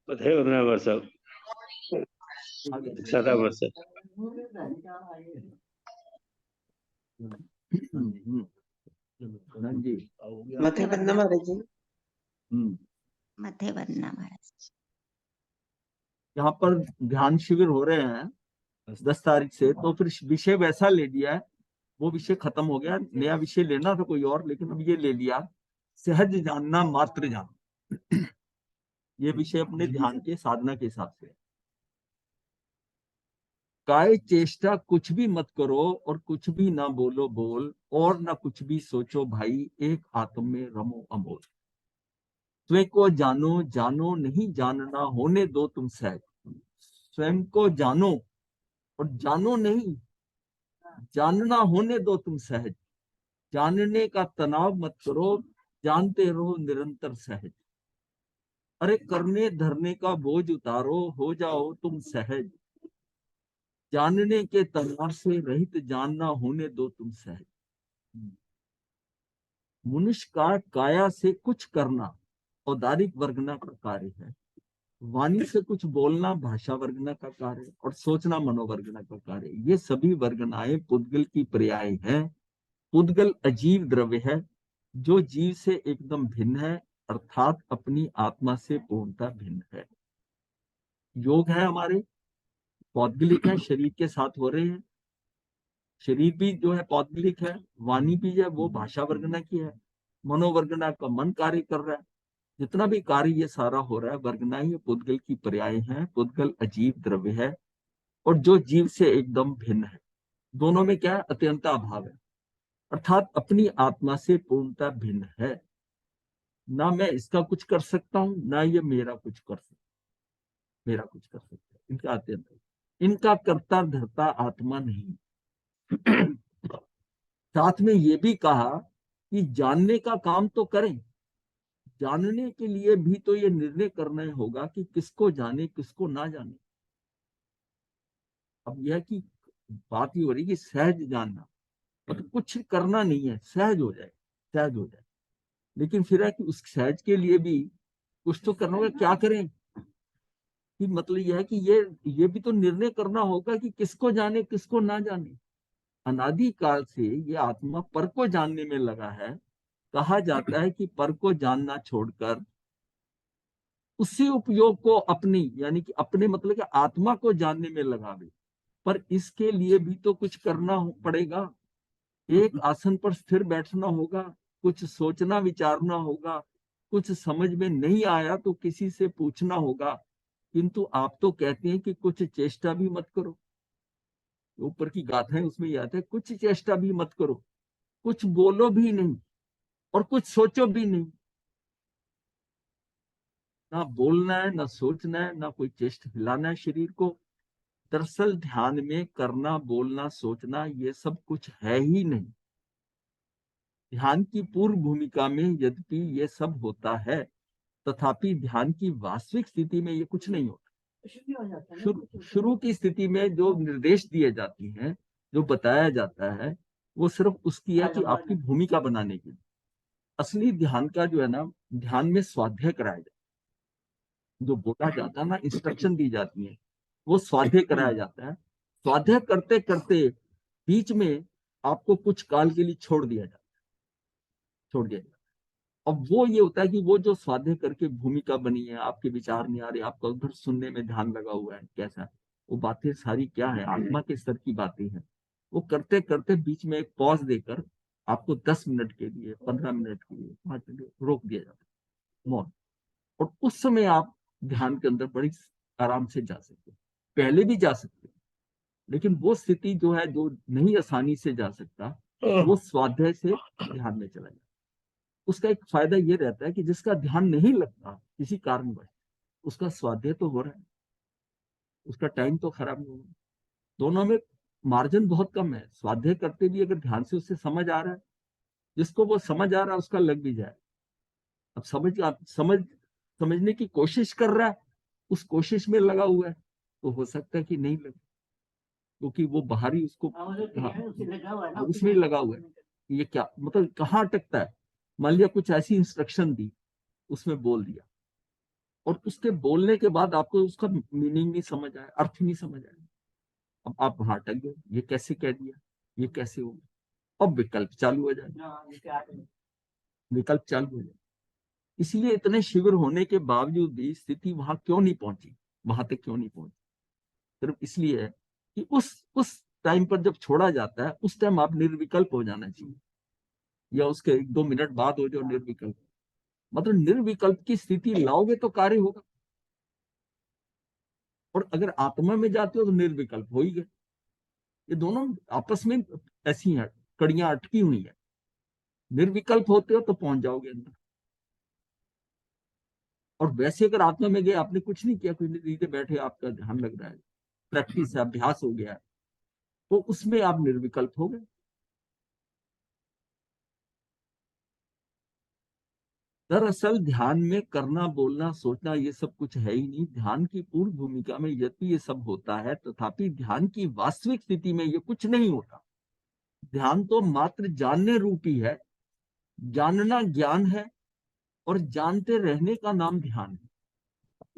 पथे वंदना वर्ष सदा वर्ष जी मथे वंदना महाराज जी। मथे वंदना महाराज। यहाँ पर ध्यान शिविर हो रहे हैं 10 तारीख से, तो फिर विषय वैसा ले लिया है, वो विषय खत्म हो गया, नया विषय लेना था कोई और, लेकिन अब ये ले लिया, सहज जानना मात्र जानना। ये विषय अपने ध्यान के साधना के हिसाब से। काय चेष्टा कुछ भी मत करो और कुछ भी ना बोलो बोल, और ना कुछ भी सोचो भाई, एक आत्म में रमो अमोल। स्वयं को जानो जानो नहीं जानना, होने दो तुम सहज। स्वयं को जानो और जानो नहीं, जानना होने दो तुम सहज। जानने का तनाव मत करो, जानते रहो निरंतर सहज। अरे करने धरने का बोझ उतारो, हो जाओ तुम सहज। जानने के तनाव से रहित, जानना होने दो तुम सहज। मनुष्य का काया से कुछ करना औदारिक वर्गना का कार्य है। वाणी से कुछ बोलना भाषा वर्गना का कार्य, और सोचना मनोवर्गना का कार्य। ये सभी वर्गनाएं पुद्गल की पर्याय हैं। पुद्गल अजीव द्रव्य है जो जीव से एकदम भिन्न है, अर्थात अपनी आत्मा से पूर्णतः भिन्न है। योग है हमारे पौद्गलिक है, शरीर के साथ हो रहे हैं। शरीर भी जो है पौद्गलिक है, वाणी भी है वो भाषा वर्गना की है, मनोवर्गना का मन कार्य कर रहा है। जितना भी कार्य ये सारा हो रहा है वर्गना ही पुद्गल की पर्याय है। पुद्गल अजीव द्रव्य है और जो जीव से एकदम भिन्न है। दोनों में क्या है? अत्यंता अभाव है, अर्थात अपनी आत्मा से पूर्णतः भिन्न है। ना मैं इसका कुछ कर सकता हूं, ना ये मेरा कुछ कर सकता, मेरा कुछ कर सकता है। इनका अत्यंत, इनका कर्ता धर्ता आत्मा नहीं। साथ में ये भी कहा कि जानने का काम तो करें, जानने के लिए भी तो ये निर्णय करना होगा कि किसको जाने किसको ना जाने। अब यह कि बात ये हो रही कि सहज जानना, मतलब कुछ करना नहीं है, सहज हो जाए, सहज हो जाए। लेकिन फिर है कि उस सहज के लिए भी कुछ तो करना होगा। क्या करें कि मतलब यह है कि ये भी तो निर्णय करना होगा कि किसको जाने किसको ना जाने। अनादि काल से ये आत्मा पर को जानने में लगा है। कहा जाता है कि पर को जानना छोड़कर उसी उपयोग को अपनी, यानी कि अपने मतलब कि आत्मा को जानने में लगावे। पर इसके लिए भी तो कुछ करना पड़ेगा। एक आसन पर स्थिर बैठना होगा, कुछ सोचना विचारना होगा, कुछ समझ में नहीं आया तो किसी से पूछना होगा। किंतु आप तो कहते हैं कि कुछ चेष्टा भी मत करो। ऊपर की गाथा है उसमें यह आता है कुछ चेष्टा भी मत करो, कुछ बोलो भी नहीं और कुछ सोचो भी नहीं। ना बोलना है, ना सोचना है, ना कोई चेष्टा हिलाना है शरीर को। दरअसल ध्यान में करना बोलना सोचना ये सब कुछ है ही नहीं। ध्यान की पूर्व भूमिका में यद्यपि ये सब होता है, तथापि ध्यान की वास्तविक स्थिति में ये कुछ नहीं होता। शुरू की स्थिति में जो निर्देश दिए जाते हैं, जो बताया जाता है, वो सिर्फ उसकी है कि आपकी भूमिका बनाने की। असली ध्यान का जो है ना, ध्यान में स्वाध्याय कराया जाता है। जो बोला जाता है ना, इंस्ट्रक्शन दी जाती है, वो स्वाध्याय कराया जाता है। स्वाध्याय करते करते बीच में आपको कुछ काल के लिए छोड़ दिया जाता है, छोड़ दिया जाता है। अब वो ये होता है कि वो जो स्वाध्याय करके भूमिका बनी है, आपके विचार नहीं आ रहे, आपका उधर सुनने में ध्यान लगा हुआ है, कैसा है वो बातें सारी क्या है, आत्मा के स्तर की बातें हैं। वो करते करते बीच में एक पॉज देकर आपको 10 मिनट के लिए, 15 मिनट के लिए, 5 मिनट रोक दिया जाता है, मौन। और उस समय आप ध्यान के अंदर बड़ी आराम से जा सकते हैं। पहले भी जा सकते हैं, लेकिन वो स्थिति जो है, जो नहीं आसानी से जा सकता, वो स्वाध्याय से ध्यान में चला जाए। उसका एक फायदा ये रहता है कि जिसका ध्यान नहीं लगता किसी कारणवश, उसका स्वाध्याय तो हो रहा है, उसका टाइम तो खराब नहीं हुआ। दोनों में मार्जिन बहुत कम है। स्वाध्याय करते भी अगर ध्यान से उससे समझ आ रहा है, जिसको वो समझ आ रहा है उसका लग भी जाए। अब समझने की कोशिश कर रहा है, उस कोशिश में लगा हुआ है, तो हो सकता है कि नहीं लगे, क्योंकि वो बाहरी उसको उसमें लगा हुआ है। ये क्या मतलब कहाँ अटकता है। मान लिया कुछ ऐसी इंस्ट्रक्शन दी, उसमें बोल दिया, और उसके बोलने के बाद आपको उसका मीनिंग नहीं समझ आया, अर्थ नहीं समझ आया, अब आप वहां अटक गए, ये कैसे कह दिया, ये कैसे हो गया। अब विकल्प चालू हो जाए, विकल्प चालू हो जाए। इसलिए इतने शिविर होने के बावजूद भी स्थिति वहां क्यों नहीं पहुंची, वहां तक क्यों नहीं पहुंची, सिर्फ इसलिए है कि उस टाइम पर जब छोड़ा जाता है उस टाइम आप निर्विकल्प हो जाना चाहिए, या उसके 1-2 मिनट बाद हो जाओ निर्विकल्प। मतलब निर्विकल्प की स्थिति लाओगे तो कार्य होगा, और अगर आत्मा में जाते हो तो निर्विकल्प हो ही गए। ये दोनों आपस में ऐसी हैं, कड़ियां अटकी हुई है। निर्विकल्प होते हो तो पहुंच जाओगे अंदर, और वैसे अगर आत्मा में गए, आपने कुछ नहीं किया, कोई नीचे बैठे आपका ध्यान लग रहा है, प्रैक्टिस है, अभ्यास हो गया है, तो उसमें आप निर्विकल्प हो गए। दरअसल ध्यान में करना, बोलना, सोचना ये सब कुछ है ही नहीं। ध्यान की पूर्व भूमिका में यद्यपि ये सब होता है, तथापि ध्यान की वास्तविक स्थिति में ये कुछ नहीं होता। ध्यान तो मात्र जानने रूपी है, जानना ज्ञान है, और जानते रहने का नाम ध्यान है।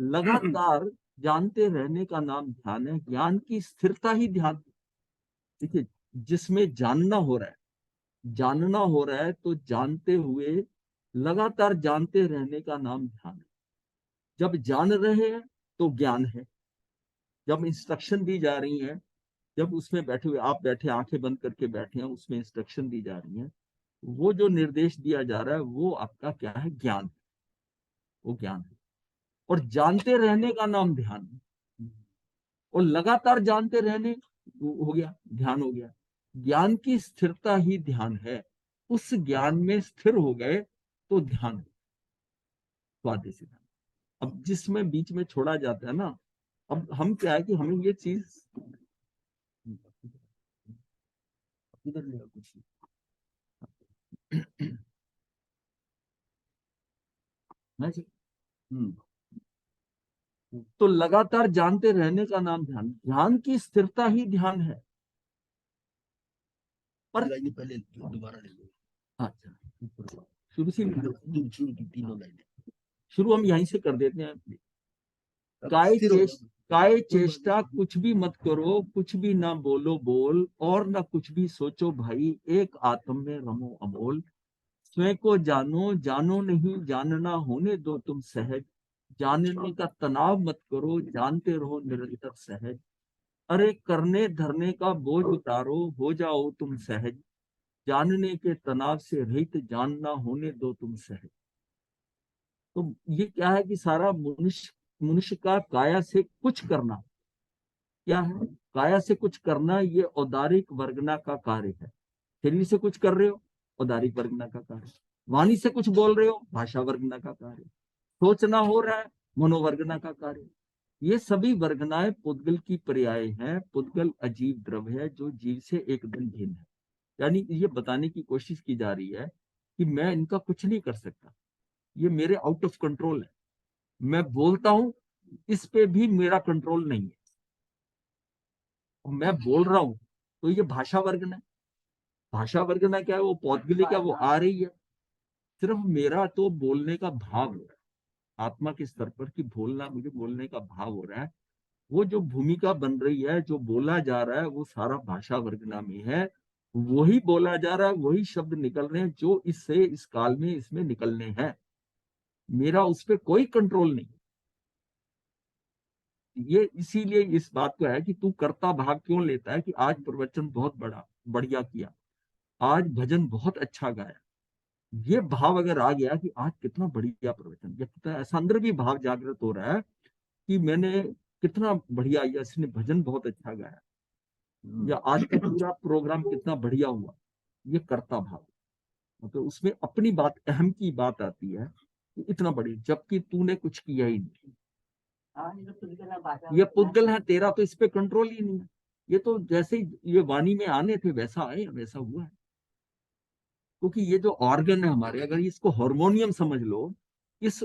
लगातार जानते रहने का नाम ध्यान है। ज्ञान की स्थिरता ही ध्यान है। देखिए, जिसमें जानना हो रहा है तो जानते हुए लगातार जानते रहने का नाम ध्यान है। जब जान रहे हैं तो ज्ञान है। जब इंस्ट्रक्शन दी जा रही है, जब उसमें बैठे हुए आप बैठे आंखें बंद करके बैठे हैं, उसमें इंस्ट्रक्शन दी जा रही है, वो जो निर्देश दिया जा रहा है वो आपका क्या है, ज्ञान। वो ज्ञान है, और जानते रहने का नाम ध्यान है। और लगातार जानते रहने हो गया, ध्यान हो गया। ज्ञान की स्थिरता ही ध्यान है। उस ज्ञान में स्थिर हो गए तो ध्यान है, स्वादेशी ध्यान। अब जिसमें बीच में छोड़ा जाता है ना, अब हम क्या है कि हमें ये चीज इधर नहीं है कुछ। हम्म। तो लगातार जानते रहने का नाम ध्यान, ध्यान की स्थिरता ही ध्यान है। पर पहले दोबारा ले लो। अच्छा, शुरू से शुरू की तीनों लाइनें, शुरू हम यहीं से कर देते हैं। काय चेष्टा कुछ भी मत करो, कुछ भी ना बोलो बोल, और ना कुछ भी सोचो भाई, एक आत्म में रमो अमोल। स्वयं को जानो, जानो नहीं जानना होने दो तुम सहज। जानने का तनाव मत करो, जानते रहो निरंतर सहज। अरे करने धरने का बोझ उतारो, हो जाओ तुम सहज। जानने के तनाव से रहित, जानना होने दो तुम सहज। तो ये क्या है कि सारा मनुष्य मनुष्य का काया से कुछ करना क्या है, काया से कुछ करना, ये औदारिक वर्गना का कार्य है। शरीर से कुछ कर रहे हो, औदारिक वर्गना का कार्य। वाणी से कुछ बोल रहे हो, भाषा वर्गना का कार्य। सोचना हो रहा है, मनोवर्गना का कार्य। ये सभी वर्गनाएं पुद्गल की पर्याय हैं। पुद्गल अजीब द्रव्य है जो जीव से एकदम भिन्न है। यानी ये बताने की कोशिश की जा रही है कि मैं इनका कुछ नहीं कर सकता, ये मेरे आउट ऑफ कंट्रोल है। मैं बोलता हूं, इस पे भी मेरा कंट्रोल नहीं है। मैं बोल रहा हूं तो ये भाषा वर्गना है। भाषा वर्गना क्या है, वो पौद्गलिक है, वो आ रही है। सिर्फ मेरा तो बोलने का भाव हो रहा है, आत्मा के स्तर पर कि बोलना, मुझे बोलने का भाव हो रहा है। वो जो भूमिका बन रही है, जो बोला जा रहा है, वो सारा भाषा वर्गना में है। वही बोला जा रहा है, वही शब्द निकल रहे हैं जो इससे इस काल में इसमें निकलने हैं। मेरा उस पर कोई कंट्रोल नहीं। ये इसीलिए इस बात को है कि तू कर्ता भाग क्यों लेता है, कि आज प्रवचन बहुत बढ़िया किया, आज भजन बहुत अच्छा गाया। ये भाव अगर आ गया कि आज कितना बढ़िया प्रवचन, या कितना ऐसा अंदर भी भाव जागृत हो रहा है कि मैंने कितना बढ़िया, या इसने भजन बहुत अच्छा गाया, या आज का पूरा प्रोग्राम कितना बढ़िया हुआ, ये कर्ता भाव। मतलब उसमें अपनी बात, अहम की बात आती है कि इतना बढ़िया, जबकि तूने कुछ किया ही नहीं। ये पुद्गल है तेरा, तो इस पे कंट्रोल ही नहीं है। ये तो जैसे ही ये वाणी में आने थे वैसा आए, वैसा हुआ है। क्योंकि ये जो ऑर्गन है हमारे, अगर इसको हारमोनियम समझ लो, इस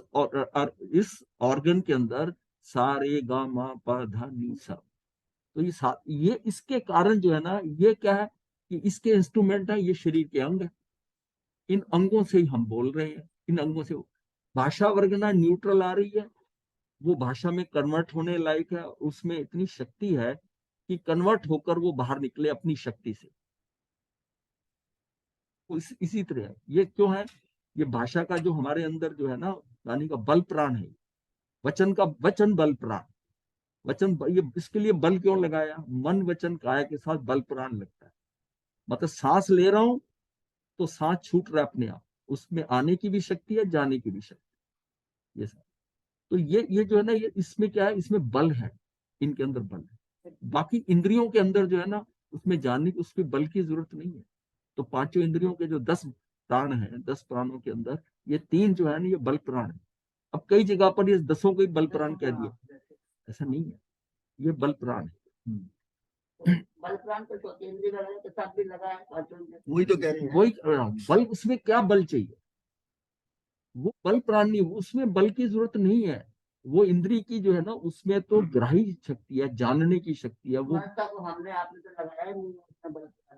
ऑर्गन के अंदर सारे गा मा पा धा नी सा, तो ये इसके कारण जो है ना, ये क्या है कि इसके इंस्ट्रूमेंट है, ये शरीर के अंग है। इन अंगों से ही हम बोल रहे हैं, इन अंगों से भाषा वर्गना न्यूट्रल आ रही है, वो भाषा में कन्वर्ट होने लायक है, उसमें इतनी शक्ति है कि कन्वर्ट होकर वो बाहर निकले अपनी शक्ति से। तो इसी तरह है। ये क्यों है? ये भाषा का जो हमारे अंदर जो है ना, वाणी का बल प्राण है, वचन का वचन बल प्राण, ये इसके लिए बल क्यों लगाया? मन वचन काया के साथ बल प्राण लगता है। मतलब सांस ले रहा हूं तो सांस छूट रहा है अपने आप, उसमें आने की भी शक्ति है, जाने की भी शक्ति है। ये सब तो ये जो है ना, ये इसमें क्या है, इसमें बल है, इनके अंदर बल है। बाकी इंद्रियों के अंदर जो है ना, उसमें जानने की, उसके बल की जरूरत नहीं है। तो पांचों इंद्रियों के जो 10 प्राण है, 10 प्राणों के अंदर ये 3 जो है ना, ये बल प्राण है। अब कई जगह पर ये 10 को ही बल प्राण कह दिया, ऐसा नहीं है, ये बल प्राण है। बल प्राण को चौथी इंद्रिय लगाने के साथ भी लगाया, वही तो कह रहे हैं, वही बल, उसमें क्या बल चाहिए? वो बल प्राण नहीं, उसमें बल की जरूरत नहीं है। वो इंद्री की जो है ना, उसमें तो ग्राही शक्ति है, जानने की शक्ति है वो। हमने आपने तो लगाया नहीं उसमें बल प्राण।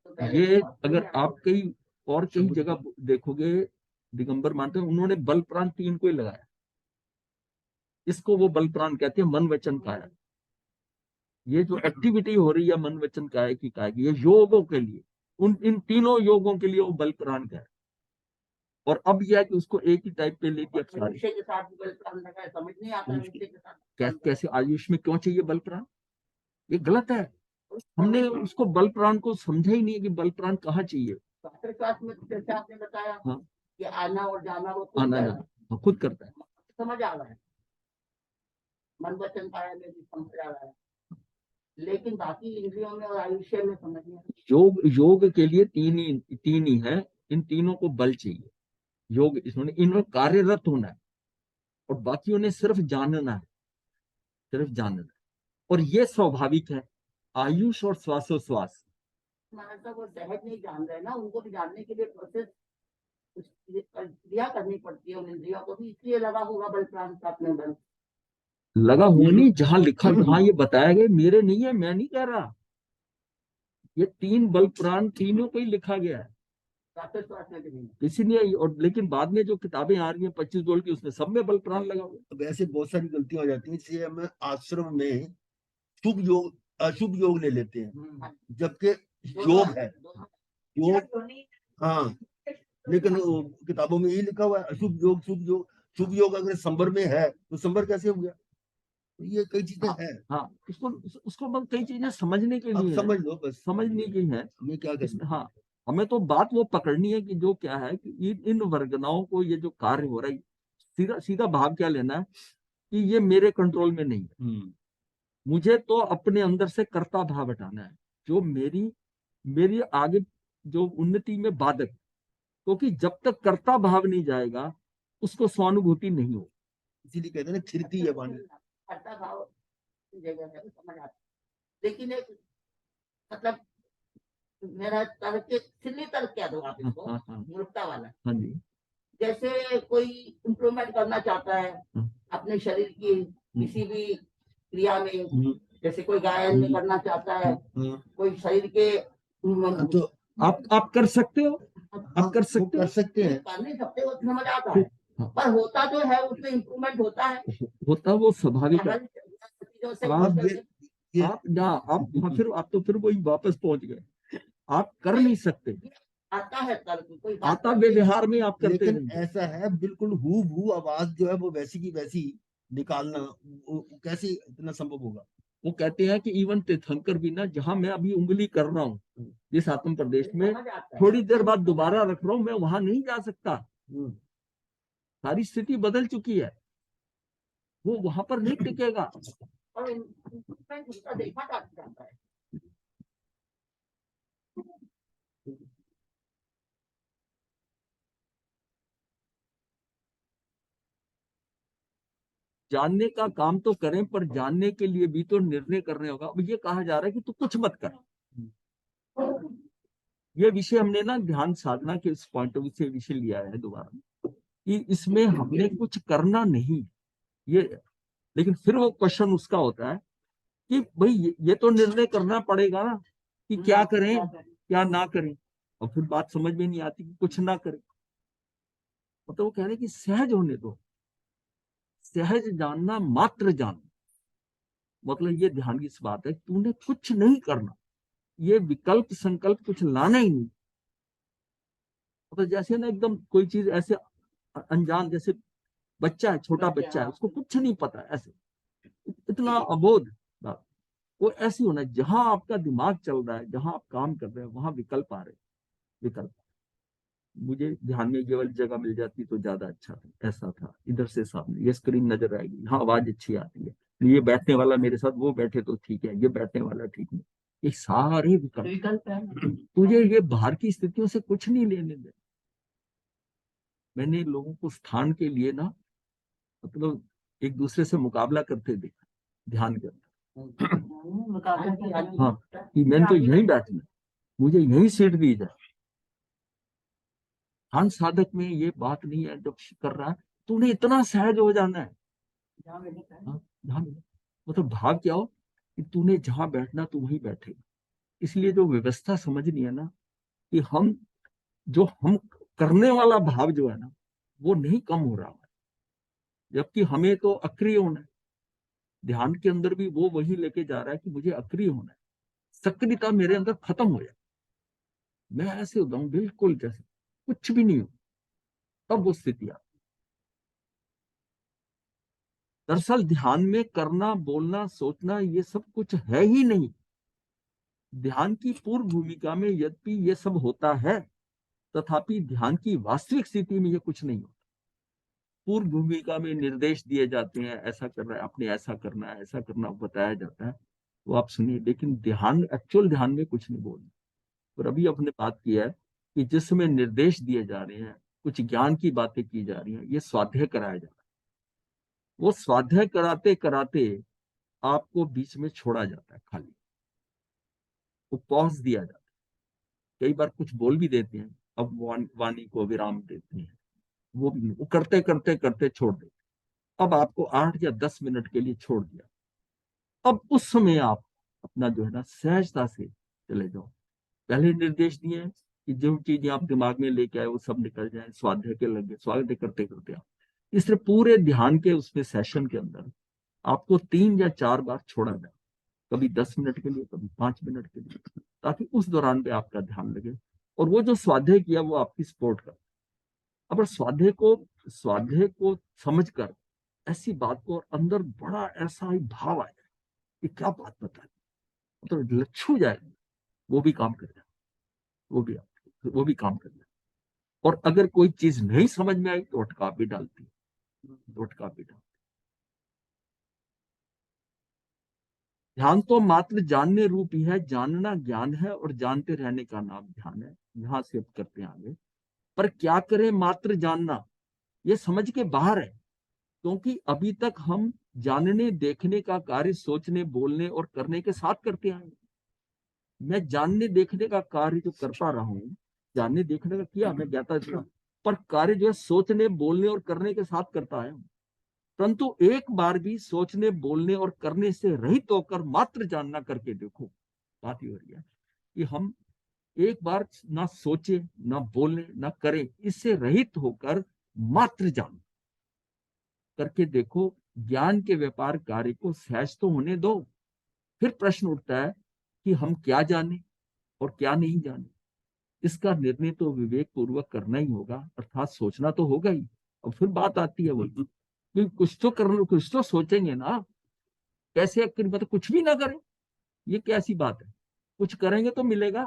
तो ये अगर आप कई और कई जगह देखोगे, दिगंबर मानते हैं, उन्होंने बल प्राण 3 को ही लगाया। इसको वो बल प्राण कहते हैं, मन वचन काया। ये जो एक्टिविटी हो रही है मन वचन काया की, ये योगों के लिए, इन तीनों योगों के लिए वो बल प्राण का है। और अब यह है कि उसको एक ही टाइप पे लेके अब सारे के साथ भी बल प्राण लगाया, समझ नहीं आता के साथ कैसे आयुष में क्यों चाहिए बल प्राण? ये गलत है। हमने उसको बल प्राण को समझा ही नहीं है कि बल प्राण कहाँ चाहिए। में जैसे आपने बताया हाँ, कि आना और जाना वो आना जाना खुद करता है, समझ आ रहा है, मन वचन काया में भी समझ आ रहा है, लेकिन बाकी इंद्रियों में और आयुष्य में समझ नहीं आ रहा। योग के लिए तीन ही है, इन तीनों को बल चाहिए। योग इसमें इनमें कार्यरत होना है, और बाकी उन्हें सिर्फ जानना है, सिर्फ जानना है। और ये स्वाभाविक है, आयुष और श्वासोश्वास। मतलब वो सहज नहीं जान रहे ना, उनको भी जानने के लिए प्रोसेस क्रिया करनी पड़ती है उन इंद्रियों को भी, इसलिए लगा होगा बल प्राण का अपने बल लगा होनी, जहां लिखा, जहां ये बताया गया, मेरे नहीं है, मैं नहीं कह रहा। ये 3 बल प्राण तीनों को ही लिखा गया है, किसी ने। और लेकिन बाद में जो किताबें आ रही हैं 25 जोड़ की, उसमें सब में बल प्राण लगा हुआ। अब ऐसे बहुत सारी गलतियां हो जाती हैं, इसलिए हम आश्रम में शुभ योग अशुभ योग ले लेते हैं, जबकि योग है, योग, हाँ, लेकिन किताबों में यही लिखा हुआ है अशुभ योग शुभ योग। शुभ योग अगर संबर में है तो संबर कैसे हो गया? तो ये कई चीजें हैं। हाँ, उसको बस कई चीजें समझने के लिए समझ लो, बस समझने की है। ये क्या करना। हाँ, हमें तो बात वो पकड़नी है कि जो क्या है कि इन वर्गनाओं को, ये जो कार्य हो रहा है, सीधा सीधा भाव क्या लेना है कि ये मेरे कंट्रोल में नहीं है। मुझे तो अपने अंदर से कर्ता भाव हटाना है, जो मेरी मेरी आगे जो उन्नति में बाधक, क्योंकि जब तक कर्ता भाव नहीं जाएगा उसको स्वानुभूति नहीं हो। इसीलिए कहते हैं ना, खिरती है वाणी। कर्ता भाव जगह है, समझ आता, लेकिन एक मतलब मेरा तर्क सिली तर्क क्या दो आप इसको, मूर्खता वाला। हाँ जी, जैसे कोई इम्प्रूवमेंट करना चाहता है अपने शरीर की किसी भी क्रिया में, जैसे कोई गायन में करना चाहता है, कोई शरीर के, तो आप कर सकते हो, आप कर सकते कर सकते हैं, कर नहीं सकते, वो समझ आता है, पर होता जो है उसमें इम्प्रूवमेंट होता है, वो स्वाभाविक है। चीजों से आप फिर आप तो फिर वही वापस पहुंच गए, आप कर नहीं सकते। आता है तर्क, कोई आता व्यवहार में आप करते लेकिन नहीं। ऐसा है, बिल्कुल हूबहू आवाज जो है वो वैसी की वैसी निकालना कैसे इतना संभव होगा? वो कहते हैं कि इवन तीर्थंकर भी ना, जहां मैं अभी उंगली कर रहा हूँ जिस आत्म प्रदेश में, थोड़ी देर बाद दोबारा रख रहा हूँ, मैं वहां नहीं जा सकता। सारी स्थिति बदल चुकी है, वो वहां पर नहीं टिकेगा। और देखा जाता है। जानने का काम तो करें, पर जानने के लिए भी तो निर्णय करने होगा। अब ये कहा जा रहा है कि तू कुछ मत कर। ये विषय हमने ना ध्यान साधना के इस पॉइंट ऑफ व्यू से विषय लिया है दोबारा, कि इसमें हमने कुछ करना नहीं ये। लेकिन फिर वो क्वेश्चन उसका होता है कि भाई ये तो निर्णय करना पड़ेगा ना कि क्या करें क्या ना करें। और फिर बात समझ में नहीं आती कि कुछ ना करें। मतलब वो कह रहे कि सहज होने दो, सहज जानना, मात्र जानना, मतलब ये ध्यान की इस बात है, तूने कुछ नहीं करना, ये विकल्प संकल्प कुछ लाना ही नहीं। मतलब जैसे ना एकदम कोई चीज ऐसे अनजान, जैसे बच्चा है, छोटा बच्चा है, उसको कुछ नहीं पता, ऐसे इतना अबोध बात। वो ऐसी होना है, जहां आपका दिमाग चल रहा है, जहां आप काम कर रहे हैं, वहां विकल्प आ रहे हैं, विकल्प। मुझे ध्यान में ये वाली जगह मिल जाती तो ज्यादा अच्छा था। ऐसा था, इधर से सामने ये स्क्रीन नजर आएगी, हाँ आवाज अच्छी आती है, ये बैठने वाला मेरे साथ, वो बैठे तो ठीक है, ये बैठने वाला ठीक नहीं, ये सारे विकल्प है। तुझे ये बाहर की स्थितियों से कुछ नहीं लेने दे। मैंने लोगों को स्थान के लिए ना, मतलब एक दूसरे से मुकाबला करते देखा ध्यान के अंदर। हाँ, कि मैंने तो यहीं बैठना, मुझे यहीं सीट दी जाए। ध्यान साधक में ये बात नहीं है, जब कर रहा है तूने इतना सहज हो जाना है। हाँ, ध्यान, मतलब भाव क्या हो कि तूने जहां बैठना तू वहीं बैठेगा। इसलिए जो व्यवस्था समझनी है ना, कि हम करने वाला भाव जो है ना, वो नहीं कम हो रहा है, जबकि हमें तो अक्रिय होना है। ध्यान के अंदर भी वो वही लेके जा रहा है कि मुझे अक्रिय होना है, सक्रियता मेरे अंदर खत्म हो जाए, मैं ऐसे होता हूँ बिल्कुल जैसे कुछ भी नहीं हो, तब वो स्थिति आ। दरअसल ध्यान में करना, बोलना, सोचना ये सब कुछ है ही नहीं। ध्यान की पूर्व भूमिका में यद्यपि ये सब होता है, तथापि ध्यान की वास्तविक स्थिति में ये कुछ नहीं होता। पूर्व भूमिका में निर्देश दिए जाते हैं, ऐसा कर रहा है आपने, ऐसा करना है, ऐसा करना बताया जाता है, वो आप सुनिए, लेकिन ध्यान, एक्चुअल ध्यान में कुछ नहीं बोलना। और अभी अपने बात किया है कि जिसमें निर्देश दिए जा रहे हैं, कुछ ज्ञान की बातें की जा रही हैं, ये स्वाध्याय कराया जा रहा है। वो स्वाध्याय कराते कराते आपको बीच में छोड़ा जाता है, खाली वो पॉज दिया जाता है। कई बार कुछ बोल भी देते हैं, अब वाणी को विराम देते हैं, वो करते करते करते छोड़ देते। अब आपको 8 या 10 मिनट के लिए छोड़ दिया, अब उस समय आप अपना जो है ना सहजता से चले जाओ। पहले निर्देश दिए हैं कि जो चीजें आप दिमाग में लेके आए वो सब निकल जाए, स्वाध्याय के लगे, स्वाध्याय करते करते आप इसलिए पूरे ध्यान के उसमें सेशन के अंदर आपको 3 या 4 बार छोड़ा जाए, कभी 10 मिनट के लिए, कभी 5 मिनट के लिए, ताकि उस दौरान पे आपका ध्यान लगे और वो जो स्वाध्याय किया वो आपकी सपोर्ट कर। अब स्वाध्याय को समझकर ऐसी बात को, और अंदर बड़ा ऐसा ही भाव आया कि क्या बात बता, मतलब लच्छू जाएगा, वो भी काम कर जाए, वो भी काम कर जाए। और अगर कोई चीज नहीं समझ में आई तो अटका भी डालती, अटका भी डालती। ध्यान तो मात्र जानने रूप ही है, जानना ज्ञान है और जानते रहने का नाम ध्यान है। यहां से अब करते हैं आगे। पर क्या करें मात्र जानना, ये समझ के बाहर है, क्योंकि अभी तक हम जानने देखने का कार्य सोचने, बोलने और करने के साथ करते आए। मैं जानने देखने का कार्य जो करता रहा हूं, जानने देखने का किया, मैं ज्ञाता था, पर कार्य जो है सोचने, बोलने और करने के साथ करता है। परंतु एक बार भी सोचने, बोलने और करने से रहित होकर मात्र जानना करके देखो। बात ये हो रही है कि हम एक बार ना सोचे, ना बोले, ना करें, इससे रहित होकर मात्र जान करके देखो। ज्ञान के व्यापार कार्य को सहज तो होने दो। फिर प्रश्न उठता है कि हम क्या जाने और क्या नहीं जाने। इसका निर्णय तो विवेक पूर्वक करना ही होगा, अर्थात सोचना तो होगा ही। और फिर बात आती है वो कि कुछ तो करना, कुछ तो सोचेंगे ना। कैसे मतलब कुछ भी ना करें, ये कैसी बात है। कुछ करेंगे तो मिलेगा,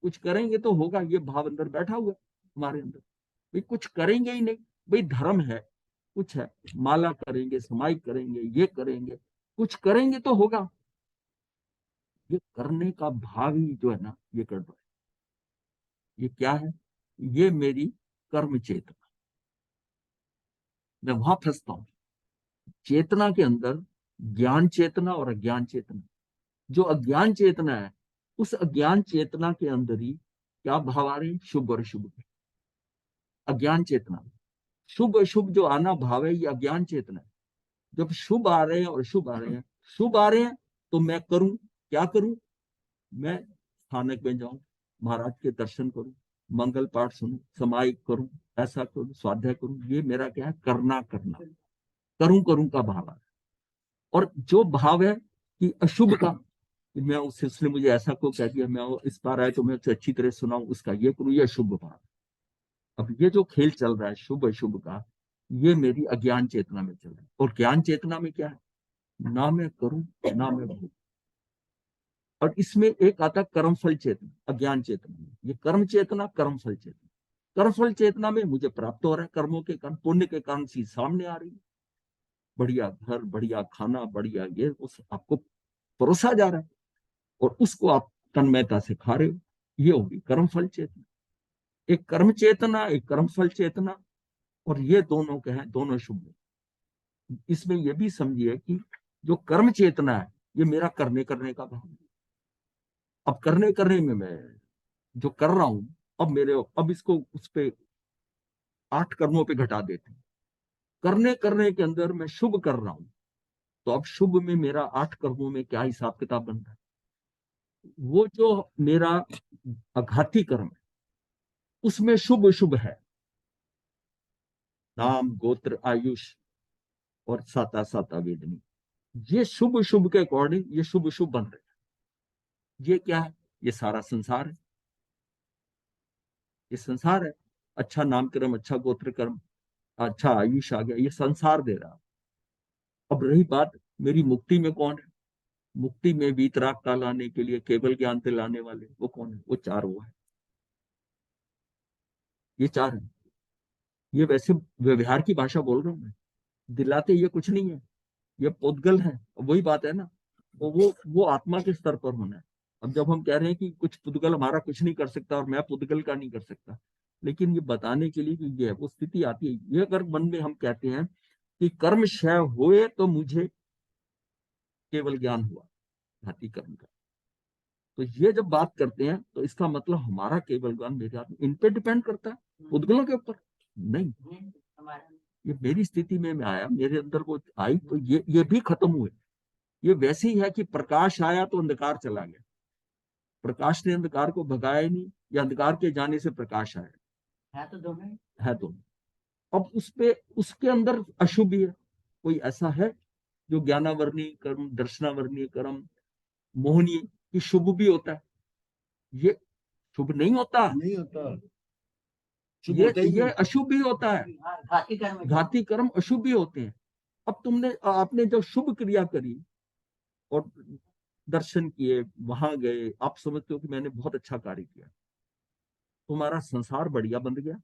कुछ करेंगे तो होगा, ये भाव अंदर बैठा हुआ है हमारे अंदर। भाई कुछ करेंगे ही नहीं, भाई धर्म है, कुछ है, माला करेंगे, समाई करेंगे, ये करेंगे, कुछ करेंगे तो होगा। ये करने का भाव ही जो है ना, ये कर दो। ये क्या है? ये मेरी कर्म चेतना। मैं वहां फंसता हूं, चेतना के अंदर ज्ञान चेतना और अज्ञान चेतना। जो अज्ञान चेतना है, उस अज्ञान चेतना के अंदर ही क्या भाव आ रहे हैं, शुभ और शुभ के। अज्ञान चेतना, शुभ अशुभ जो आना भाव है, ये अज्ञान चेतना है। जब शुभ आ रहे हैं और शुभ आ रहे हैं, शुभ आ रहे हैं तो मैं करूं, क्या करूं, मैं स्थानक में जाऊं, महाराज के दर्शन करूं, मंगल पाठ सुनूं, समाई करूं, ऐसा करूं, स्वाध्याय करूं। ये मेरा क्या है, करना करना। करूं करूं का भाव है। और जो भाव है कि अशुभ का, कि मैं उसने मुझे ऐसा को कह दिया, मैं इस बार आया तो मैं उसे अच्छी तरह सुनाऊं, उसका ये करूं, ये शुभ भाव। अब ये जो खेल चल रहा है शुभ अशुभ का, ये मेरी अज्ञान चेतना में चल रहा है। और ज्ञान चेतना में क्या है, ना मैं करूं ना मैं भोगूं। और इसमें एक आता है कर्मफल चेतना, अज्ञान चेतना में। ये कर्म चेतना, कर्मफल चेतना। कर्मफल चेतना में मुझे प्राप्त हो रहा है, कर्मों के कारण, पुण्य के कारण चीज सामने आ रही है, बढ़िया घर, बढ़िया खाना, बढ़िया ये उस आपको परोसा जा रहा है, और उसको आप तन्मयता से खा रहे हो। ये होगी कर्मफल चेतना। एक कर्म चेतना, एक कर्मफल चेतना, और ये दोनों के हैं, दोनों शुभ है। इसमें यह भी समझिए कि जो कर्म चेतना है, ये मेरा करने करने का भाव है। अब करने करने में मैं जो कर रहा हूं, अब इसको उस पे 8 कर्मों पे घटा देते हैं। करने करने के अंदर मैं शुभ कर रहा हूं, तो अब शुभ में मेरा 8 कर्मों में क्या हिसाब किताब बन रहा है। वो जो मेरा आघाती कर्म है, उसमें शुभ शुभ है, नाम गोत्र आयुष और साता साता वेदनी, ये शुभ शुभ के अकॉर्डिंग ये शुभ शुभ बन रहे हैं। ये क्या है, ये सारा संसार है, ये संसार है। अच्छा नाम कर्म, अच्छा गोत्र कर्म, अच्छा आयुष आ गया, ये संसार दे रहा। अब रही बात मेरी मुक्ति में कौन है, मुक्ति में वीतराग का लाने के लिए केवल ज्ञान दिलाने वाले वो कौन है, वो 4 वो है, ये 4 है। ये वैसे व्यवहार की भाषा बोल रहा हूं मैं, दिलाते ये कुछ नहीं है, ये पुद्गल है। वही बात है ना, वो आत्मा के स्तर पर होना है। अब जब हम कह रहे हैं कि कुछ पुद्गल हमारा कुछ नहीं कर सकता और मैं पुद्गल का नहीं कर सकता, लेकिन ये बताने के लिए कि ये वो स्थिति आती है। ये अगर मन में हम कहते हैं कि कर्म क्षय हुए तो मुझे केवल ज्ञान हुआ घाती कर्म का, तो ये जब बात करते हैं तो इसका मतलब हमारा केवल ज्ञान मेरे आत्मा इन पे डिपेंड करता है, पुद्गलों के ऊपर नहीं। ये मेरी स्थिति में मैं आया, मेरे अंदर वो आई, तो ये भी खत्म हुए। ये वैसे ही है कि प्रकाश आया तो अंधकार चला गया, प्रकाश ने अंधकार को भगाया ही नहीं, या अंधकार के जाने से प्रकाश आया, है तो दोनों, है दोनों। अब उसके अंदर अशुभ है, कोई ऐसा है जो ज्ञानावर्णीय कर्म, दर्शनावर्णीय कर्म, मोहनीय, कि शुभ भी होता है, ये शुभ नहीं होता, नहीं होता, शुभ ये होता ही ये नहीं। अशुभ भी होता है, घाती कर्म, घाती कर्म अशुभ भी होते हैं। अब आपने जो शुभ क्रिया करी और दर्शन किए, वहां गए, आप समझते हो कि मैंने बहुत अच्छा कार्य किया, तुम्हारा संसार बढ़िया बन गया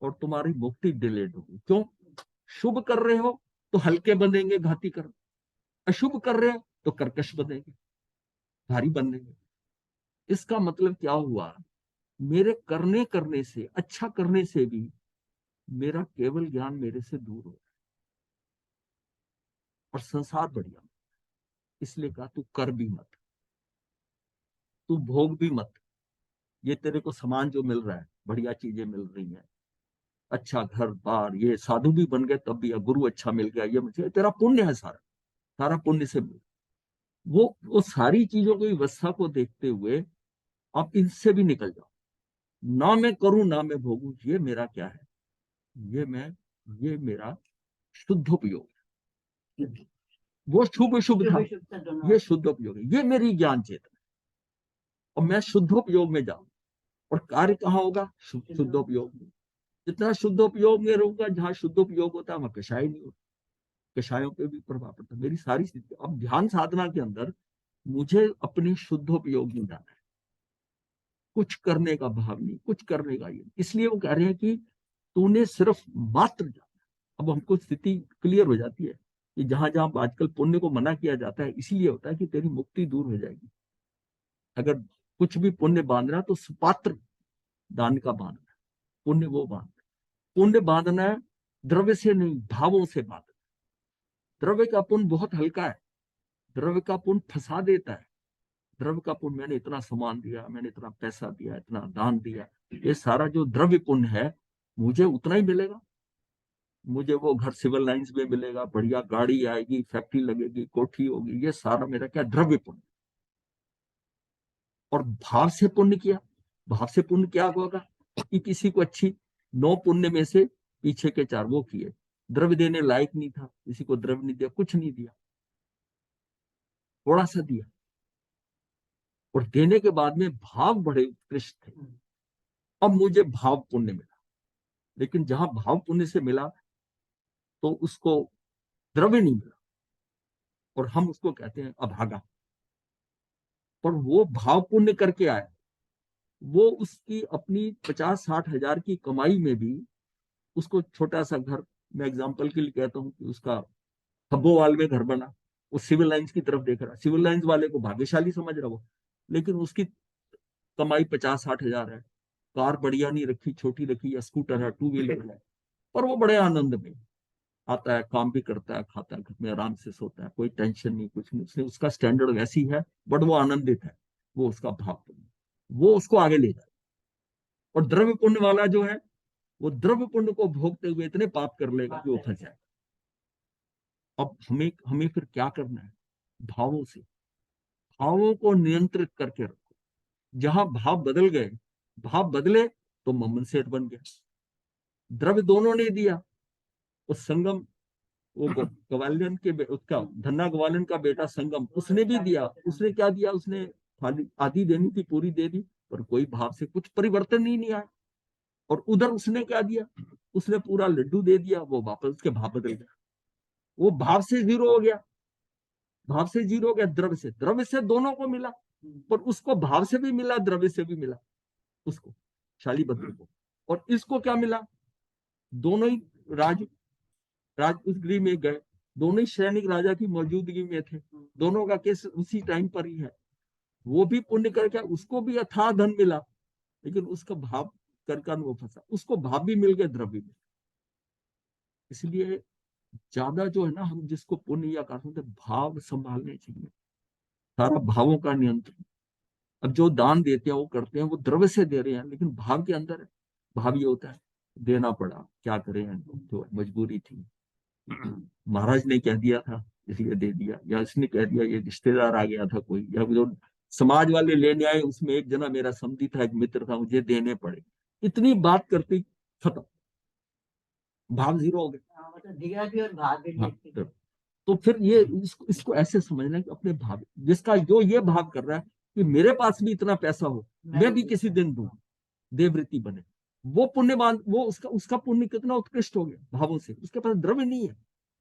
और तुम्हारी मुक्ति डिलेड होगी। क्यों, शुभ कर रहे हो तो हल्के बनेंगे घाती कर्म, अशुभ कर रहे हो तो कर्कश बनेंगे, भारी बनेंगे। इसका मतलब क्या हुआ, मेरे करने करने से, अच्छा करने से भी मेरा केवल ज्ञान मेरे से दूर हो और संसार बढ़िया। इसलिए कहा तू कर भी मत, तू भोग भी मत। ये तेरे को सामान जो मिल रहा है, बढ़िया चीजें मिल रही हैं, अच्छा घर बार, ये साधु भी बन गए तब भी, गुरु अच्छा मिल गया, ये मुझे तेरा पुण्य है, सारा सारा पुण्य से मिल। वो सारी चीजों की व्यवस्था को देखते हुए आप इनसे भी निकल जाओ, ना मैं करूं ना मैं भोगूं, ये मेरा क्या है, ये मैं, ये मेरा शुद्ध उपयोग है। वो शुभ शुभ था, ये शुद्ध उपयोग है, ये मेरी ज्ञान चेतना। और मैं शुद्धोपयोग में जाऊं, और कार्य कहाँ होगा, शुद्धोपयोग में। जितना शुद्धोपयोग में रहूंगा, जहां शुद्धोपयोग होता है वहां कषाय नहीं होता, कषायों पे भी प्रभाव पड़ता है। मेरी सारी स्थिति, अब ध्यान साधना के अंदर मुझे अपने शुद्धोपयोग में जाना है, कुछ करने का भाव नहीं, कुछ करने का ये। इसलिए वो कह रहे हैं कि तूने सिर्फ मात्र जाना। अब हमको स्थिति क्लियर हो जाती है कि जहां जहां आजकल पुण्य को मना किया जाता है, इसीलिए होता है कि तेरी मुक्ति दूर हो जाएगी। अगर कुछ भी पुण्य बांधना तो सुपात्र दान का बांधना, पुण्य वो बांधना, पुण्य बांधना है द्रव्य से नहीं, भावों से बांधना। द्रव्य का पुण्य बहुत हल्का है, द्रव्य का पुण्य फंसा देता है। द्रव्य का पुण्य, मैंने इतना सामान दिया, मैंने इतना पैसा दिया, इतना दान दिया, ये सारा जो द्रव्य पुण्य है, मुझे उतना ही मिलेगा। मुझे वो घर सिविल लाइंस में मिलेगा, बढ़िया गाड़ी आएगी, फैक्ट्री लगेगी, कोठी होगी, ये सारा मेरा क्या, द्रव्य पुण्य। और भाव से पुण्य किया, भाव से पुण्य क्या होगा कि किसी को अच्छी 9 पुण्य में से पीछे के 4 वो किए, द्रव्य देने लायक नहीं था, किसी को द्रव्य नहीं दिया, कुछ नहीं दिया, थोड़ा सा दिया, और देने के बाद में भाव बड़े उत्कृष्ट थे। अब मुझे भाव पुण्य मिला, लेकिन जहां भाव पुण्य से मिला तो उसको द्रव्य नहीं मिला, और हम उसको कहते हैं अभागा। पर वो भाव पुण्य करके आया, वो उसकी अपनी 50-60 हजार की कमाई में भी उसको छोटा सा घर, मैं एग्जांपल के लिए कहता हूँ कि उसका हब्बोवाल में घर बना, वो सिविल लाइंस की तरफ देख रहा, सिविल लाइंस वाले को भाग्यशाली समझ रहा वो, लेकिन उसकी कमाई 50-60 हजार है, कार बढ़िया नहीं रखी, छोटी रखी, या स्कूटर है, 2 व्हीलर है, पर वो बड़े आनंद में आता है, काम भी करता है, खाता है, घर में आराम से सोता है, कोई टेंशन नहीं, कुछ नहीं, उसने उसका स्टैंडर्ड वैसी है, बट वो आनंदित है, वो उसका भाव पुण्य, वो उसको आगे ले जाए। और द्रव्य पुण्य वाला जो है, वो द्रव्य पुण्य को भोगते हुए इतने पाप कर लेगा कि वो फंस जाए। अब हमें हमें फिर क्या करना है? भावों से, भावों को नियंत्रित करके रखो। जहां भाव बदल गए, भाव बदले तो ममन सेठ बन गया। द्रव्य दोनों ने दिया, उस संगम, वो ग्वालियन के उसका धन्ना ग्वालियन का बेटा संगम, उसने भी दिया। उसने क्या दिया? उसने खाली आधी देनी थी, पूरी दे दी, पर कोई भाव से कुछ परिवर्तन ही नहीं आया। और उधर उसने क्या दिया? उसने पूरा लड्डू दे दिया, वो वापस उसके भाव बदल गया, वो भाव से जीरो हो गया, भाव से जीरो हो गया। द्रव्य से दोनों को मिला, पर उसको भाव से भी मिला, द्रव्य से भी मिला, उसको शालीभद्र को। और इसको क्या मिला? दोनों ही राज उस गृह में गए, दोनों ही सैनिक राजा की मौजूदगी में थे, दोनों का केस उसी टाइम पर ही है। वो भी पुण्य करके, उसको भी अथाह धन मिला, लेकिन उसका भाव करके वो फंसा, उसको भाव भी मिल गए, द्रव्य भी। इसलिए ज्यादा जो है ना, हम जिसको पुण्य या कहते हैं, भाव संभालने चाहिए, सारा भावों का नियंत्रण। अब जो दान देते हैं, वो करते हैं, वो द्रव्य से दे रहे हैं, लेकिन भाव के अंदर है। भाव ये होता है, देना पड़ा, क्या करें, तो मजबूरी थी, महाराज ने कह दिया था इसलिए दे दिया, या इसने कह दिया, ये रिश्तेदार आ गया था कोई, या जो समाज वाले लेने आए, उसमें एक जना मेरा समधी था, एक मित्र था, मुझे देने पड़े, इतनी बात करते खत्म, भाव जीरो हो गया। दिया भी और भाव भी हाँ, तो फिर ये इसको ऐसे समझना कि अपने भाव, जिसका जो ये भाव कर रहा है कि मेरे पास भी इतना पैसा हो, मैं भी किसी दिन दूं, देववृत्ति बने, वो पुण्यवान, वो उसका पुण्य कितना उत्कृष्ट हो गया भावों से। उसके पास द्रव्य नहीं है,